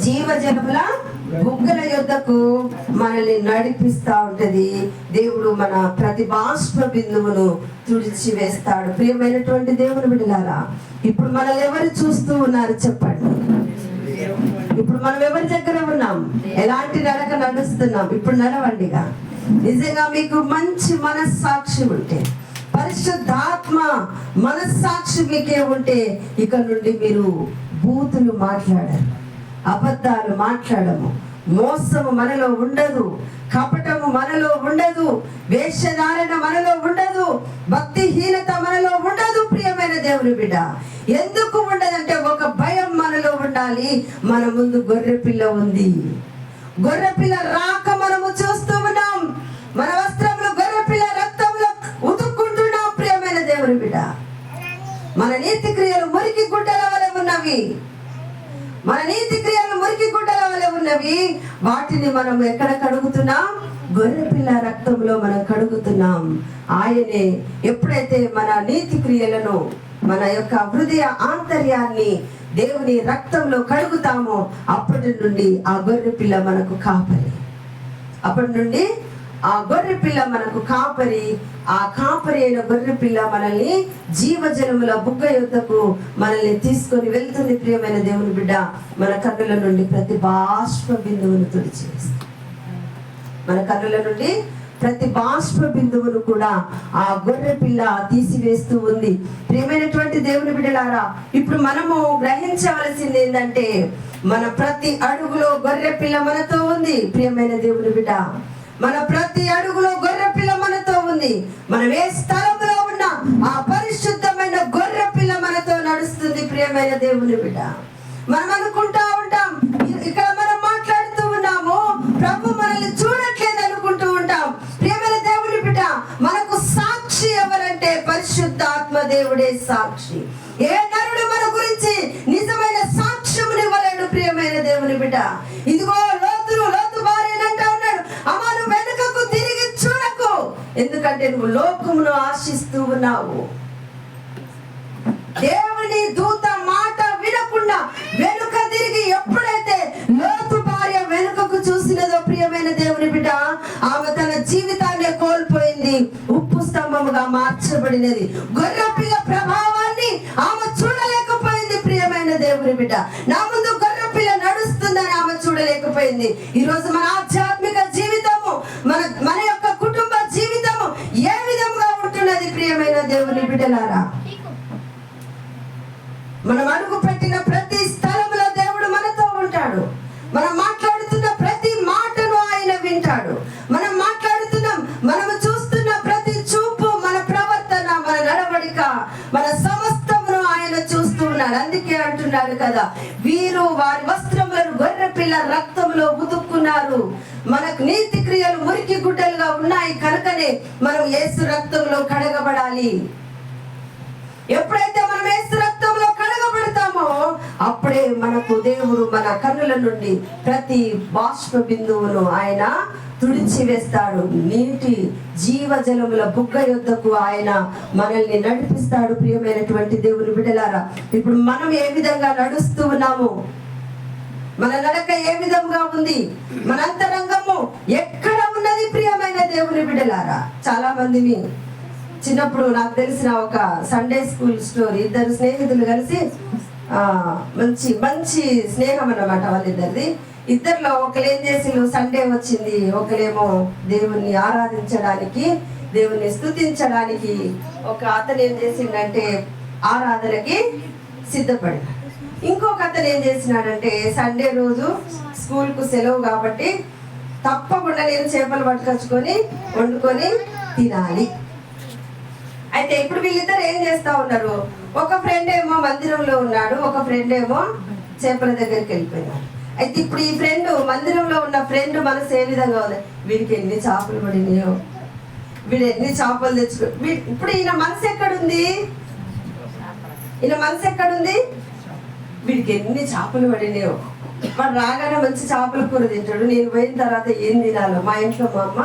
జీవజలముల బుగ్గల యొద్దకు మనల్ని నడిపిస్తా ఉంటది. దేవుడు మన ప్రతి బాష్ప బిందువును తుడిచి వేస్తాడు. ప్రియమైనటువంటి దేవుని బిడ్డలారా, ఇప్పుడు మనల్ని ఎవరు చూస్తూ ఉన్నారు చెప్పండి? ఇప్పుడు మనం ఎవరి దగ్గర ఉన్నాం? ఎలాంటి నడక నడుస్తున్నాం? ఇప్పుడు నడవండిగా. నిజంగా మీకు మంచి మనస్సాక్షి ఉంటే, పరిశుద్ధాత్మ మనస్సాక్షి మీకే ఉంటే, ఇక నుండి మీరు బూతులు మాట్లాడరు, అబద్ధాలు మాట్లాడము, మోసము మనలో ఉండదు, కపటము మనలో ఉండదు, వేషధారణ మనలో ఉండదు, భక్తిహీనత మనలో ఉండదు ప్రియమైన దేవుని బిడ్డ. ఎందుకు ఉండదంటే ఒక భయం మనలో ఉండాలి. మన ముందు గొర్రె పిల్ల ఉంది. గొర్రె పిల్ల రాక మనము చూస్తూ ఉన్నాం. మన వస్త్రములు గొర్రె పిల్ల రక్తంలో ఉతుక్కుంటున్నాం ప్రియమైన దేవుని బిడ్డ. మన నీతి క్రియలు మురికి గుడ్డల వలె ఉన్నవి. మన నీతి క్రియలు మురికి గుడ్డల వలె ఉన్నవి. వాటిని మనం ఎక్కడ కడుగుతున్నాం? గొర్రె పిల్ల రక్తంలో మనం కడుగుతున్నాం. ఆయనే ఎప్పుడైతే మన నీతి క్రియలను, మన యొక్క హృదయ ఆంతర్యాన్ని దేవుని రక్తంలో కడుగుతామో అప్పటి నుండి ఆ గొర్రె పిల్ల మనకు కాపరి. అప్పటి నుండి ఆ గొర్రె పిల్ల మనకు కాపరి. ఆ కాపరి అయిన గొర్రె పిల్ల మనల్ని జీవజలముల బుగ్గ యొద్దకు మనల్ని తీసుకొని వెళ్తుంది ప్రియమైన దేవుని బిడ్డ. మన కన్నుల నుండి ప్రతి బాష్ప బిందువును తుడిచివేస్తుంది. మన కన్నుల నుండి ప్రతి బాష్ప బిందువును కూడా ఆ గొర్రె పిల్ల తీసివేస్తూ ఉంది. ప్రియమైనటువంటి దేవుని బిడ్డలారా, ఇప్పుడు మనము గ్రహించవలసింది ఏంటంటే, మన ప్రతి అడుగులో గొర్రె పిల్ల మనతో ఉంది ప్రియమైన దేవుని బిడ్డ. మన ప్రతి అడుగులో గొర్రె పిల్ల మనతో ఉంది. మనం ఏ స్థలంలో ఉన్నా ఆ పరిశుద్ధమైన గొర్రె పిల్ల మనతో నడుస్తుంది ప్రియమైన దేవుని బిడ్డ. మనం అనుకుంటా ఉంటాం, ఇక్కడ మనం మాట్లాడుతూ ఉన్నాము, ప్రభు మనల్ని చూడట్లేదు అనుకుంటూ ఉంటాం. ప్రియమైన దేవుని బిడ్డ, మనకు సాక్షి ఎవరంటే పరిశుద్ధాత్మ దేవుడే సాక్షి. ఏ నరుడు మన గురించి నిజమైన సాక్ష్యముని ఇవ్వలేడు ప్రియమైన దేవుని బిడ్డ. ఇదిగో లోతు భార్యనంటా ఉన్నాడు, అమ్మా నువ్వు వెనుకకు తిరిగి చూడకు, ఎందుకంటే నువ్వు లోకమును ఆశిస్తూ ఉన్నావు. దేవుని దూత మాట వినకుండా వెనుక తిరిగి ఎప్పుడైతే లోతు భార్య వెనుకకు చూసినదో ప్రియమైన దేవుని బిడ్డ, ఆమె తన జీవితాన్ని కోల్పోయింది, ఉప్పు స్తంభముగా మార్చబడినది. గొర్రె పిల్ల ప్రభావాన్ని ఆమె చూడలేకపోయింది ప్రియమైన దేవుని బిడ్డ. నా ముందు గొర్రె పిల్ల నడుస్తుందని ఆమె చూడలేకపోయింది. ఈ రోజు మన ఆధ్యాత్మిక జీవితము, మన యొక్క కుటుంబ జీవితము ఏ విధంగా ఉంటున్నది ప్రియమైన దేవుని బిడ్డలారా? మనం అడుగు పెట్టిన ప్రతి స్థలంలో దేవుడు మనతో ఉంటాడు. మనం మాట్లాడుతున్న ప్రతి మాటను ఆయన వింటాడు. మనం మాట్లాడుతున్నాం, వీరు వారి వస్త్రములను గొర్రె పిల్ల రక్తంలో ఉతుక్కున్నారు. మనకు నీతి క్రియలు మురికి గుడ్డలుగా ఉన్నాయి కనుకనే మనం యేసు రక్తంలో కడగబడాలి. ఎప్పుడైతే మనం యేసు రక్తంలో కడగబడతామో అప్పుడే మనకు దేవుడు మన కన్నుల నుండి ప్రతి బాష్ప బిందువును ఆయన తుడిచి వేస్తాడు. నీటి జీవజలముల బుగ్గ యొద్దకు ఆయన మనల్ని నడిపిస్తాడు. ప్రియమైనటువంటి దేవుని బిడ్డలారా, ఇప్పుడు మనం ఏ విధంగా నడుస్తూ ఉన్నాము, మన నడక ఏ విధంగా ఉంది, మన అంతరంగము ఎక్కడ ఉన్నది? ప్రియమైన దేవుని బిడ్డలారా, చాలా మందిని చిన్నప్పుడు నాకు తెలిసిన ఒక సండే స్కూల్ స్టోరీ. ఇద్దరు స్నేహితులు కలిసి మంచి మంచి స్నేహం అన్నమాట వాళ్ళిద్దరిది. ఇద్దరిలో ఒకరు ఏం చేసిండు, సండే వచ్చింది, ఒకరేమో దేవుణ్ణి ఆరాధించడానికి, దేవుణ్ణి స్తుతించడానికి ఒక అతను ఏం చేసిండంటే ఆరాధనకి సిద్ధపడినాడు. ఇంకొక అతను ఏం చేసినాడంటే సండే రోజు స్కూల్కు సెలవు కాబట్టి తప్పకుండా నేను చేపలు పట్టుకొచ్చుకొని వండుకొని తినాలి. అయితే ఇప్పుడు వీళ్ళిద్దరు ఏం చేస్తా ఉన్నారు, ఒక ఫ్రెండ్ ఏమో మందిరంలో ఉన్నాడు, ఒక ఫ్రెండ్ ఏమో చేపల దగ్గరికి వెళ్ళిపోయినాడు. అయితే ఇప్పుడు ఈ ఫ్రెండ్, మందిరంలో ఉన్న ఫ్రెండ్ మనసు ఏ విధంగా ఉంది, వీడికి ఎన్ని చేపలు పడినాయో, వీడు ఎన్ని చేపలు తెచ్చుకో, ఇప్పుడు ఈయన మనసు ఎక్కడుంది, ఈయన మనసు ఎక్కడుంది, వీడికి ఎన్ని చేపలు పడినాయో, వాడు రాగానే మంచి చేపల కూర తింటాడు, నేను పోయిన తర్వాత ఏం తినాలో, మా ఇంట్లో మా అమ్మ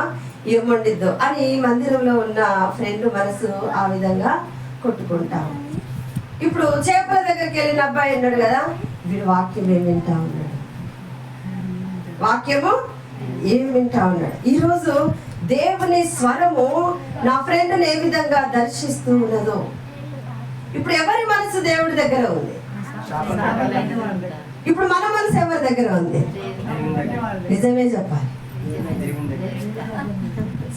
ఏం వండిద్దో అని మందిరంలో ఉన్న ఫ్రెండ్ మనసు ఆ విధంగా కొట్టుకుంటాం. ఇప్పుడు చేపల దగ్గరికి వెళ్ళిన అబ్బాయి ఉన్నాడు కదా, వీడు వాక్యం ఏం వింటా ఉన్నాడు, వాక్యము ఏం వింటా ఉన్నాడు. ఈరోజు దేవుని స్వరము నా ఫ్రెండ్ని ఏ విధంగా దర్శిస్తూ ఉన్నదో. ఇప్పుడు ఎవరి మనసు దేవుడి దగ్గర ఉంది, ఇప్పుడు మన మనసు ఎవరి దగ్గర ఉంది? నిజమే చెప్పాలి.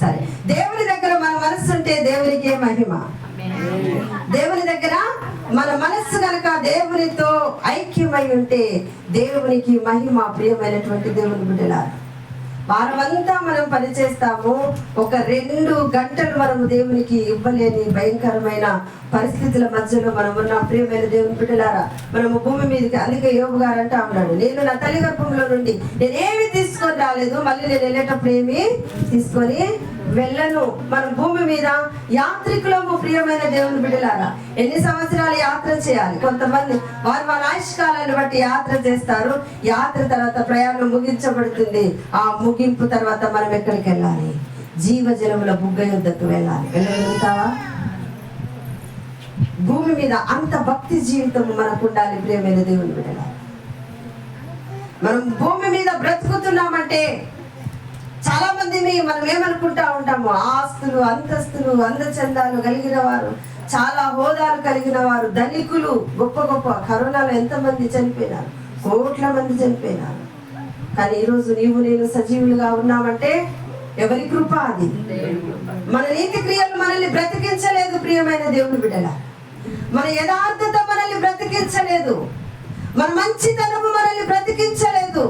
సరే, దేవుని దగ్గర మన మనస్సు ఉంటే దేవునికే మహిమ. దేవుని దగ్గర మన మనస్సు కనుక దేవునితో ఐక్యమై ఉంటే దేవునికి మహిమ. ప్రియమైనటువంటి దేవుని బిడ్డలారా, వారమంతా మనం పనిచేస్తాము, ఒక 2 గంటలు మనము దేవునికి ఇవ్వలేని భయంకరమైన పరిస్థితుల మధ్యలో మనం ఉన్నాం. ప్రియమైన దేవుని బిడ్డలారా, మనము భూమి మీదకి, అందుకే యోబు గారు అంటా ఉన్నాడు, నేను నా తల్లి గర్భంలో నుండి నేనేమి తీసుకొని రాలేదు, మళ్ళీ నేను వెళ్ళేటప్పుడు ఏమి తీసుకొని వెళ్ళను. మనం భూమి మీద యాత్రికులము. ప్రియమైన దేవుని బిడ్డలారా, ఎన్ని సంవత్సరాలు యాత్ర చేయాలి? కొంతమంది వారి ఆయుష్కాలాన్ని బట్టి యాత్ర చేస్తారు. యాత్ర తర్వాత ప్రయాణం ముగించబడుతుంది. ఆ ముగింపు తర్వాత మనం ఎక్కడికి వెళ్ళాలి? జీవజలముల బుగ్గ యొద్దకు వెళ్ళాలి. వెళ్ళగలుగుతావా? భూమి మీద అంత భక్తి జీవితం మనకు ఉండాలి. ప్రియమైన దేవుని బిడ్డలారా, మనం భూమి మీద బ్రతుకుతున్నామంటే చాలా మంది మనం ఏమనుకుంటా ఉంటాము, ఆస్తులు, అంతస్తులు, అందచందాలు కలిగిన వారు, చాలా హోదాలు కలిగిన వారు, ధనికులు, గొప్ప గొప్ప. కరోనాలో ఎంతమంది చనిపోయినారు, కోట్ల మంది చనిపోయినారు. కానీ ఈరోజు నీవు నేను సజీవులుగా ఉన్నామంటే ఎవరి కృప అది? మన నీతి క్రియలు మనల్ని బ్రతికించలేదు. ప్రియమైన దేవుని బిడ్డల, మన యథార్థత మనల్ని బ్రతికించలేదు, మన మంచితనము మనల్ని బ్రతికించలేదు.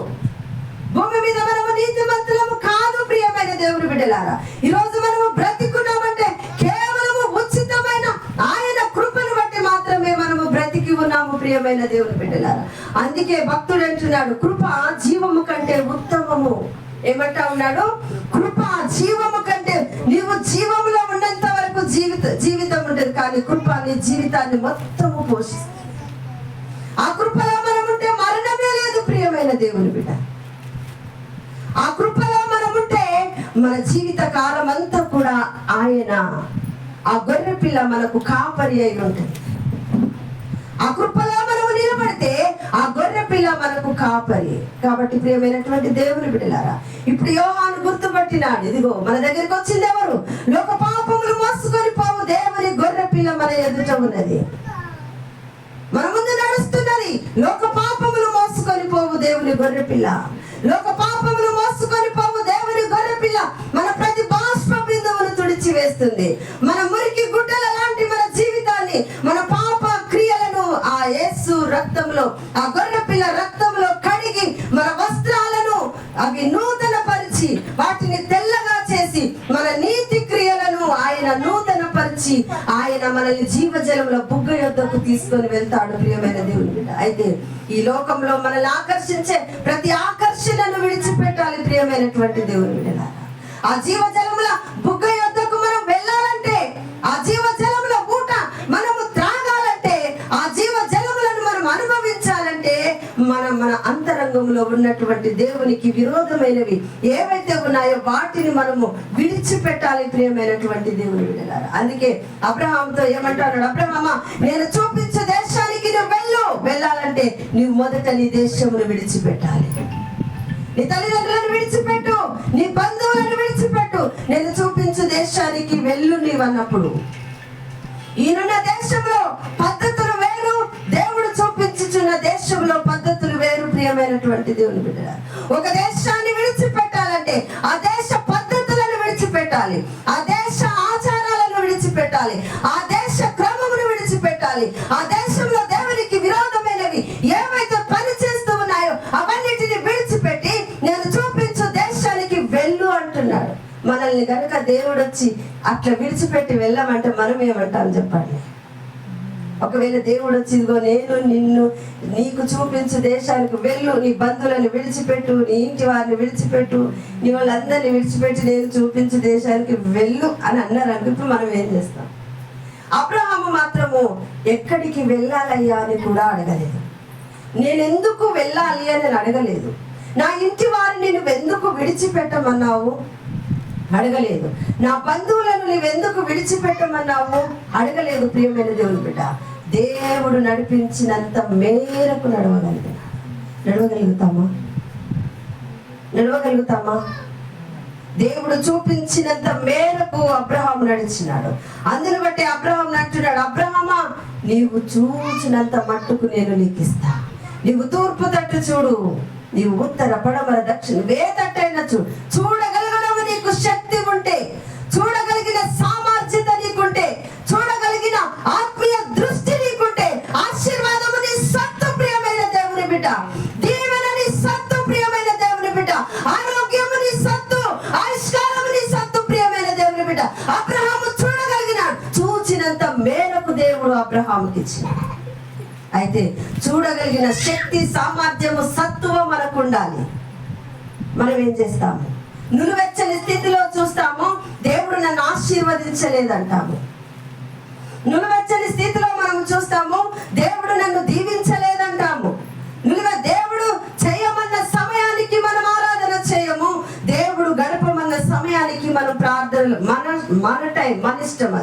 భూమి మీద మనము నీతిమంతులము కాదు. ప్రియమైన దేవుని బిడ్డలారా, ఈరోజు మనము బ్రతికున్నామంటే కేవలము ఉచితమైన ఆయన కృపను బట్టి మాత్రమే మనము బ్రతికి ఉన్నాము. ప్రియమైన దేవుని బిడ్డలారా, అందుకే భక్తుడు అంటున్నాడు, కృప జీవము కంటే ఉత్తమము. ఏమంటా ఉన్నాడు? కృప జీవము కంటే, నీవు జీవములో ఉన్నంత వరకు జీవితం ఉంటుంది, కానీ కృప నీ జీవితాన్ని మొత్తము పోషిస్తుంది. ఆ కృపలో మనం ఉంటే మరణమే లేదు. ప్రియమైన దేవుని బిడ్డ, ఆ కృపలో మనం ఉంటే మన జీవిత కాలం అంతా కూడా ఆయన, ఆ గొర్రె పిల్ల మనకు కాపరి అయి ఉంటుంది. ఆ కృపలో మనము నిలబడితే ఆ గొర్రె పిల్ల మనకు కాపరి. కాబట్టి ప్రియమైనటువంటి దేవుని బిడ్డలారా, ఇప్పుడు యోహాను గుర్తుపట్టినాడు, ఇదిగో మన దగ్గరికి వచ్చింది ఎవరు? లోక పాపములు మోసుకొని పోవు దేవుని గొర్రె పిల్ల మన ఎదుట ఉన్నది, మన ముందు నడుస్తున్నది. లోక పాపములు మోసుకొని పోవు దేవుని గొర్రె పిల్ల, లోక పాపములు మోసుకొని పోవు దేవుని గొర్రె పిల్ల మన ప్రతి బాష్ప బిందువును తుడిచి వేస్తుంది. మన మురికి గుడ్డల లాంటి మన జీవితాన్ని, మన పాప క్రియలను ఆ యేసు రక్తంలో, ఆ గొర్రె పిల్ల రక్తంలో కడిగి మన వస్త్రాలను అవి నూతన పరిచి వాటిని తెల్లగా చేసి మన నీతి క్రియలను ఆయన నూతన పరిచి విడిచి ఆయన మనల్ని జీవజలంలో బుగ్గ యొద్దకు తీసుకొని వెళ్తాడు ప్రియమైన దేవుని బిడ్డ. అయితే ఈ లోకంలో మనల్ని ఆకర్షించే ప్రతి ఆకర్షణను విడిచిపెట్టాలి ప్రియమైనటువంటి దేవుని బిడ్డలారా. ఆ జీవజలముల బుగ్గ యొద్దకు మనం వెళ్ళాలంటే, ఆ జీవజలముల ఊట మనము త్రాగాలంటే, ఆ జీవజలములను మనం అనుభవించాలంటే మన అంతరంగంలో ఉన్నటువంటి దేవునికి విరోధమైనవి ఏవైతే ఉన్నాయో వాటిని మనము విడిచిపెట్టాలి ప్రియమైనటువంటి దేవుని బిడ్డలారా. అందుకే అబ్రహాముతో ఏమంటాడు, అబ్రహామా నేను చూపించే దేశానికి నువ్వు వెళ్ళాలంటే నువ్వు మొదట నీ దేశమును విడిచిపెట్టాలి. నీ తల్లిదండ్రులను విడిచిపెట్టు, నీ బంధువులను విడిచిపెట్టు, నేను చూపించు దేశానికి వెళ్ళు నీవన్నప్పుడు. ఈయనున్న దేశంలో పద్ధతులు వేరు, దేవుడు చూపించుచున్న దేశంలో పద్ధతులు వేరు ప్రియమైనటువంటి దేవుని బిడ్డలారా. ఒక దేశాన్ని విడిచిపెట్టాలంటే ఆ దేశ పద్ధతులను విడిచిపెట్టాలి, ఆ దేశ ఆచారాలను విడిచిపెట్టాలి, ఆ దేశ క్రమమును విడిచిపెట్టాలి. ఆ దేశంలో దేవునికి విరోధమైనవి ఏవైతే పని చేస్తూ ఉన్నాయో అవన్నిటిని విడిచిపెట్టి నేను చూపించు దేశానికి వెళ్ళు అంటున్నాడు. మనల్ని కనుక దేవుడు వచ్చి అట్లా విడిచిపెట్టి వెళ్ళమంటే మనం ఏమంటాం చెప్పండి? ఒకవేళ దేవుడు వచ్చి ఇదిగో నేను నీకు చూపించు దేశానికి వెళ్ళు, నీ బంధువులను విడిచిపెట్టు, నీ ఇంటి వారిని విడిచిపెట్టు, నీ వాళ్ళందరినీ విడిచిపెట్టి నేను చూపించు దేశానికి వెళ్ళు అని అన్నారనుకో, ఇప్పుడు మనం ఏం చేస్తాం? అబ్రహాము మాత్రము ఎక్కడికి వెళ్ళాలయ్యా అని కూడా అడగలేదు. నేనెందుకు వెళ్ళాలి అని అడగలేదు. నా ఇంటి వారిని నువ్వెందుకు విడిచిపెట్టమన్నావు అడగలేదు. నా బంధువులను నువ్వెందుకు విడిచిపెట్టమన్నావు అడగలేదు. ప్రియమైన దేవుని బిడ్డ, దేవుడు నడిపించినంత మేరకు నడవగలుగుతామా? దేవుడు చూపించినంత మేరకు అబ్రహాము నడిచినాడు. అందుని బట్టి అబ్రహాము అంటున్నాడు, అబ్రహామా నీవు చూచినంత మట్టుకు నేను నీకు ఇస్తా. నీవు తూర్పు తట్టు చూడు, నీవు ఉత్తర పడమర దక్షిణ ఏ తట్టైనా చూడు. చూడగలగడం నీకు శక్తి ఉంటే, చూడగలిగిన సామర్థ్యత నీకుంటే, చూడగలిగిన ఆత్మీయ దృష్టి నీకుంటే, ఆశీర్వాదము నీ సత్తు ప్రియమైన దేవుని బిడ్డ, దీవెన నీ సత్తు ప్రియమైన దేవుని బిడ్డ, ఆరోగ్యము నీ సత్తు, ఆయుష్కారము నీ సత్తు ప్రియమైన దేవుని బిడ్డ. అబ్రహాము చూడగలిగినాడు. చూచినంత మేరకు దేవుడు అబ్రహాముకి ఇచ్చినాడు. అయితే చూడగలిగిన శక్తి, సామర్థ్యము, సత్తువ మనకు ఉండాలి. మనం ఏం చేస్తాము? నులువెచ్చని స్థితిలో చూస్తాము, దేవుడు నన్ను ఆశీర్వదించలేదంటాము. నులువెచ్చని స్థితిలో మనం చూస్తాము, దేవుడు నన్ను దీవించలేదంటాము. దేవుడు చేయమన్న సమయానికి మనం ఆరాధన చేయము, దేవుడు గడపమన్న సమయానికి మనం ప్రార్థనలు మన టైం, మన ఇష్టం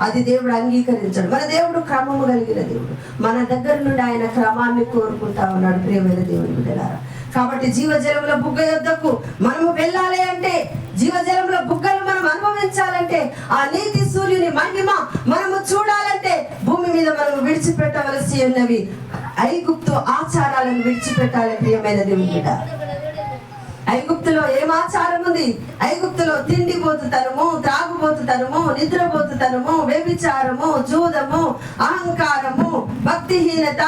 అది దేవుడు అంగీకరించాడు. మన దేవుడు క్రమము కలిగిన దేవుడు. మన దగ్గర నుండి ఆయన క్రమాన్ని కోరుకుంటా ఉన్నాడు ప్రియమైన దేవుని బిడ్డలారా. కాబట్టి జీవజలముల బుగ్గ యొద్దకు మనము వెళ్ళాలి అంటే, జీవజలముల బుగ్గలు మనం అనుభవించాలంటే, ఆ నీతి సూర్యుని మహిమ మనము చూడాలంటే భూమి మీద మనము విడిచిపెట్టవలసి ఉన్నవి ఐగుప్తు ఆచారాలను విడిచిపెట్టాలి ప్రియమైన దేవుని బిడ్డ. ఐగుప్తులో ఏం ఆచారం ఉంది? ఐగుప్తులో తిండిపోతుతనము, త్రాగుబోతుతనము, నిద్రపోతుతనము, వ్యభిచారము, జూదము, అహంకారము, భక్తిహీనత,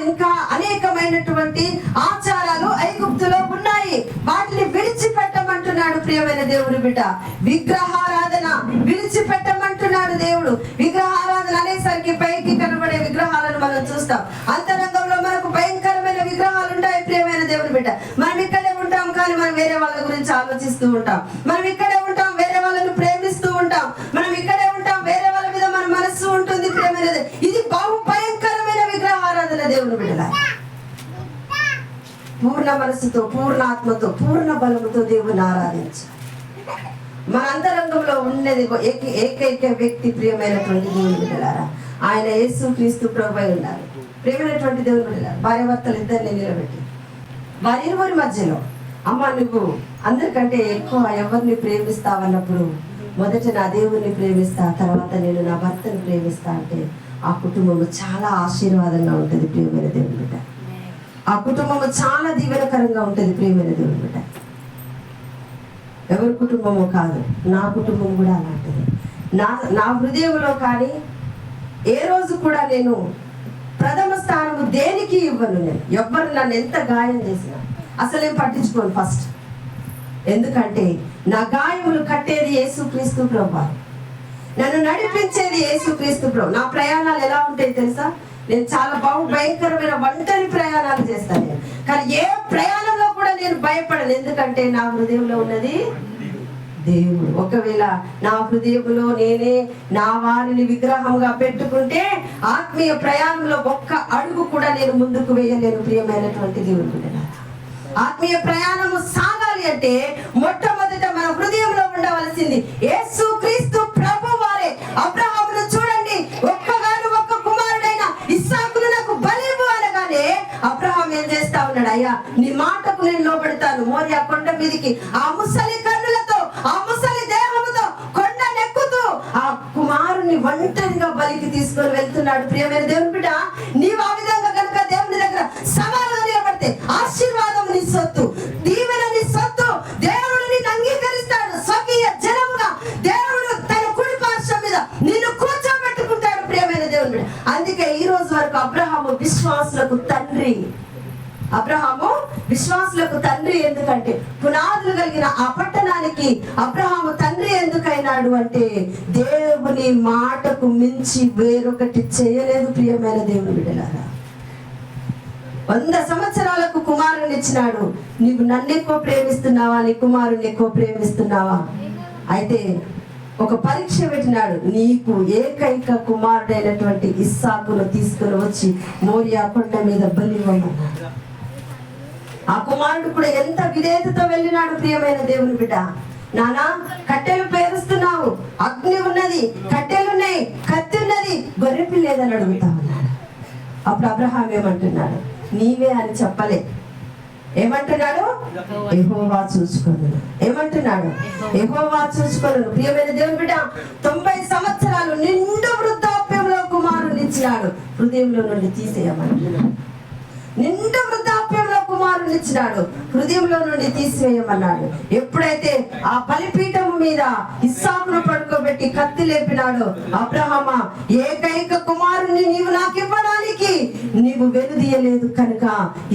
ఇంకా అనేకమైనటువంటి ఆచారాలు ఐగుప్తులో ఉన్నాయి. వాటిని విడిచిపెట్టమంటున్నాడు ప్రియమైన దేవుని బిడ్డ. విగ్రహారాధన విడిచిపెట్టమంటున్నాడు దేవుడు. విగ్రహారాధన అనేసరికి పైకి కనబడే విగ్రహాలను మనం చూస్తాం. అంతరంగంలో మనకు భయంకరమైన విగ్రహాలు ఉంటాయి ప్రియమైన దేవుని బిడ్డ. మనం ఇక్కడే ఉంటాం కానీ మనం వేరే వాళ్ళ గురించి ఆలోచిస్తూ ఉంటాం. మనం ఇక్కడే ఉంటాం, వేరే వాళ్ళను ప్రేమిస్తూ ఉంటాం. మనం ఇక్కడే ఉంటాం, వేరే వాళ్ళ మీద మన మనస్సు ఉంటుంది ప్రియమైన. ఇది బహు భయంకరమైన విగ్రహారాధన దేవుని బిడ్డల. పూర్ణ మనస్సుతో, పూర్ణ ఆత్మతో, పూర్ణ బలముతో దేవుని ఆరాధించాలి. మన అంతరంగంలో ఉన్నది ఏకైక వ్యక్తి ప్రియమైనటువంటి దేవుని బిడ్డలారా, ఆయన యేసుక్రీస్తు ప్రభువై ఉన్నారు. ప్రియమైనటువంటి దేవుని బిడ్డలారా, భార్యాభర్తలు ఇద్దరిని నిలబెట్టి వారిరువురి మధ్యలో, అమ్మ నువ్వు అందరికంటే ఎక్కువ ఎవరిని ప్రేమిస్తావన్నప్పుడు మొదట నా దేవుణ్ణి ప్రేమిస్తా, తర్వాత నేను నా భర్తను ప్రేమిస్తా అంటే ఆ కుటుంబము చాలా ఆశీర్వాదంగా ఉంటుంది ప్రియమైన దేవుని బిడ్డ. ఆ కుటుంబము చాలా దీవెనకరంగా ఉంటుంది ప్రియమైన దేవుని బిడ్డ. ఎవరి కుటుంబము కాదు, నా కుటుంబం కూడా అలాంటిది. నా హృదయంలో కానీ ఏ రోజు కూడా నేను ప్రథమ స్థానము దేనికి ఇవ్వను. నేను ఎవ్వరు నన్ను ఎంత గాయం చేసినా అసలు నేను పట్టించుకోను ఫస్ట్. ఎందుకంటే నా గాయములు కట్టేది యేసుక్రీస్తు ప్రభువు. నన్ను నడిపించేది యేసుక్రీస్తు ప్రభు. నా ప్రయాణాలు ఎలా ఉంటాయి తెలుసా? నేను చాలా భయంకరమైన ఒంటరి ప్రయాణాలు చేస్తాను నేను. కానీ ఏ ప్రయాణంలో కూడా నేను భయపడను. ఎందుకంటే నా హృదయంలో ఉన్నది దేవుడు. ఒకవేళ నా హృదయంలో నేనే నా వారిని విగ్రహంగా పెట్టుకుంటే ఆత్మీయ ప్రయాణంలో ఒక్క అడుగు కూడా నేను ముందుకు వేయలేను. ప్రియమైనటువంటి దేవుని బిడ్డలారా, ఆత్మీయ ప్రయాణము సాగాలి అంటే మొట్టమొదట మన హృదయంలో ఉండవలసింది యేసుక్రీస్తు ప్రభు వారే. అబ్రహామును చూడండి, ఒక్కగాను ఒక్క కుమారుడైన ఇస్సాకును నాకు బలివ్వు అనగానే అబ్రహాం ఏం చేస్తా ఉన్నాడు? అయ్యా నీ మాటకు నేను లోబడతాను. మోరియా కొండ మీదికి ఆ ముసలి కన్నులతో ఆ ముసలి దేహముతో కొండ నెక్కుతూ ఆ కుమారుని ఒంటరిగా బలికి తీసుకొని వెళ్తున్నాడు. ప్రియమైన దేవుని బిడ్డ, నీవు ఆ విధంగా కనుక దేవుని దగ్గర సవాలుగా నిలబడితే ఆశీర్వాదం నీ సొత్తు, దీవెన నీ సొత్తు. దేవుడు నిన్ను అంగీకరిస్తాడు. స్వకీయ జనముగా దేవుడు తన కుడి పార్శ్వం మీద నిన్ను కూర్చోబెట్టుకుంటాడు. ప్రియమైన దేవుని బిడ్డ, అందుకే ఈ రోజు వరకు అబ్రహాము విశ్వాసులకు తండ్రి. అబ్రహాము విశ్వాసులకు తండ్రి. ఎందుకంటే పునాదులు కలిగిన ఆ పట్టణానికి అబ్రహాము తండ్రి ఎందుకైనాడు అంటే దేవుని మాటకు మించి వేరొకటి చేయలేదు. ప్రియమైన దేవుని బిడ్డలారా, 100 సంవత్సరాలకు కుమారుని ఇచ్చినాడు. నీవు నన్ను ఎక్కువ ప్రేమిస్తున్నావా, నీ కుమారుని ఎక్కువ ప్రేమిస్తున్నావా? అయితే ఒక పరీక్ష పెట్టినాడు. నీకు ఏకైక కుమారుడైనటువంటి ఇస్సాకును తీసుకుని వచ్చి మోరియా కొండ మీద బలివ్వమన్నాడు. ఆ కుమారుడు కూడా ఎంత విధేయతతో వెళ్ళినాడు. ప్రియమైన దేవుని బిడ్డ, నానా కట్టెలు పేరుస్తున్నావు, అగ్ని ఉన్నది, కట్టెలున్నాయి, కత్తి ఉన్నది, గొర్రెపిల్ల లేదని అడుగుతా ఉన్నాడు. అప్పుడు అబ్రహాం ఏమంటున్నాడు? నీవే అని చెప్పలే. ఏమంటున్నాడు? యెహోవా చూసుకోను. ఏమంటున్నాడు? యెహోవా చూసుకోను. ప్రియమైన దేవుని బిడ్డ, 90 సంవత్సరాలు నిండు వృద్ధాప్యంలో కుమారుని ఇచ్చినాడు. హృదయంలో నుండి తీసేయమంటున్నాడు. నిండు వృద్ధాప్యంలో కుమారుని ఇచ్చినాడు, హృదయంలో నుండి తీసివేయమన్నాడు. ఎప్పుడైతే ఆ బలిపీఠం మీద ఇస్సాకును పడుకోబెట్టి కత్తి లేపినాడు, అబ్రహామా ఏకైక కుమారుని నీవు నాకు ఇవ్వడానికి నీవు వెనుదీయలేదు కనుక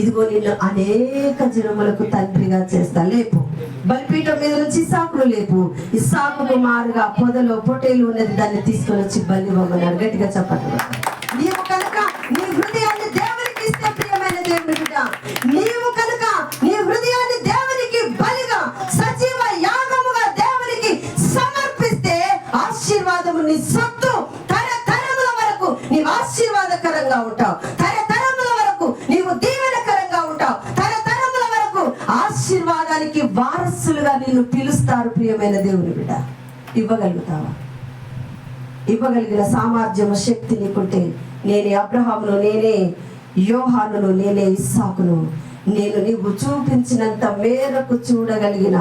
ఇదిగో నిన్ను అనేక జనములకు తండ్రిగా చేస్తా. లేపు, బలిపీఠం మీద నుంచి ఇస్సాకును లేపు. ఇస్సాకు కుమారుగా పొదలో పొటేలు ఉన్నది, దాన్ని తీసుకొని వచ్చి బలివ్వమన్నాడు. గట్టిగా చెప్పండి. నీవు కనుక నీ హృదయాన్ని దేవునికి ఇస్తే, ప్రియమైన దేవుని బిడ్డ, నీవు కనుక నీ హృదయాన్ని దేవునికి బలిగా సజీవ యాగముగా దేవునికి సమర్పిస్తే ఆశీర్వాదము నీ సొత్తు. తరతరముల వరకు నీవు ఆశీర్వాదకరంగా ఉంటావు. తరతరముల వరకు నీవు దీవెనకరంగా ఉంటావు. తరతరముల వరకు ఆశీర్వాదానికి వారసులుగా నిన్ను పిలుస్తారు. ప్రియమైన దేవుని బిడ్డ, ఇవ్వగలుగుతావా? ఇవ్వగలిగిన సామర్థ్యము, శక్తి నీకుంటే నేనే అబ్రహామును, నేనే యోహానును, నేనే ఇస్సాకును. నేను నీవు చూపించినంత మేరకు చూడగలిగిన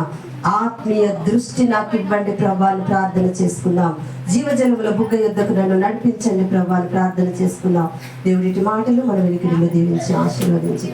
ఆత్మీయ దృష్టి నాకు ఇవ్వండి ప్రభాని ప్రార్థన చేసుకున్నాం. జీవజలముల బుగ్గ యుద్ధకు నన్ను నడిపించండి ప్రభాని ప్రార్థన చేసుకున్నాం. దేవుడి మాటలు మన వెనుకడిలో దీవించి ఆశీర్వదించి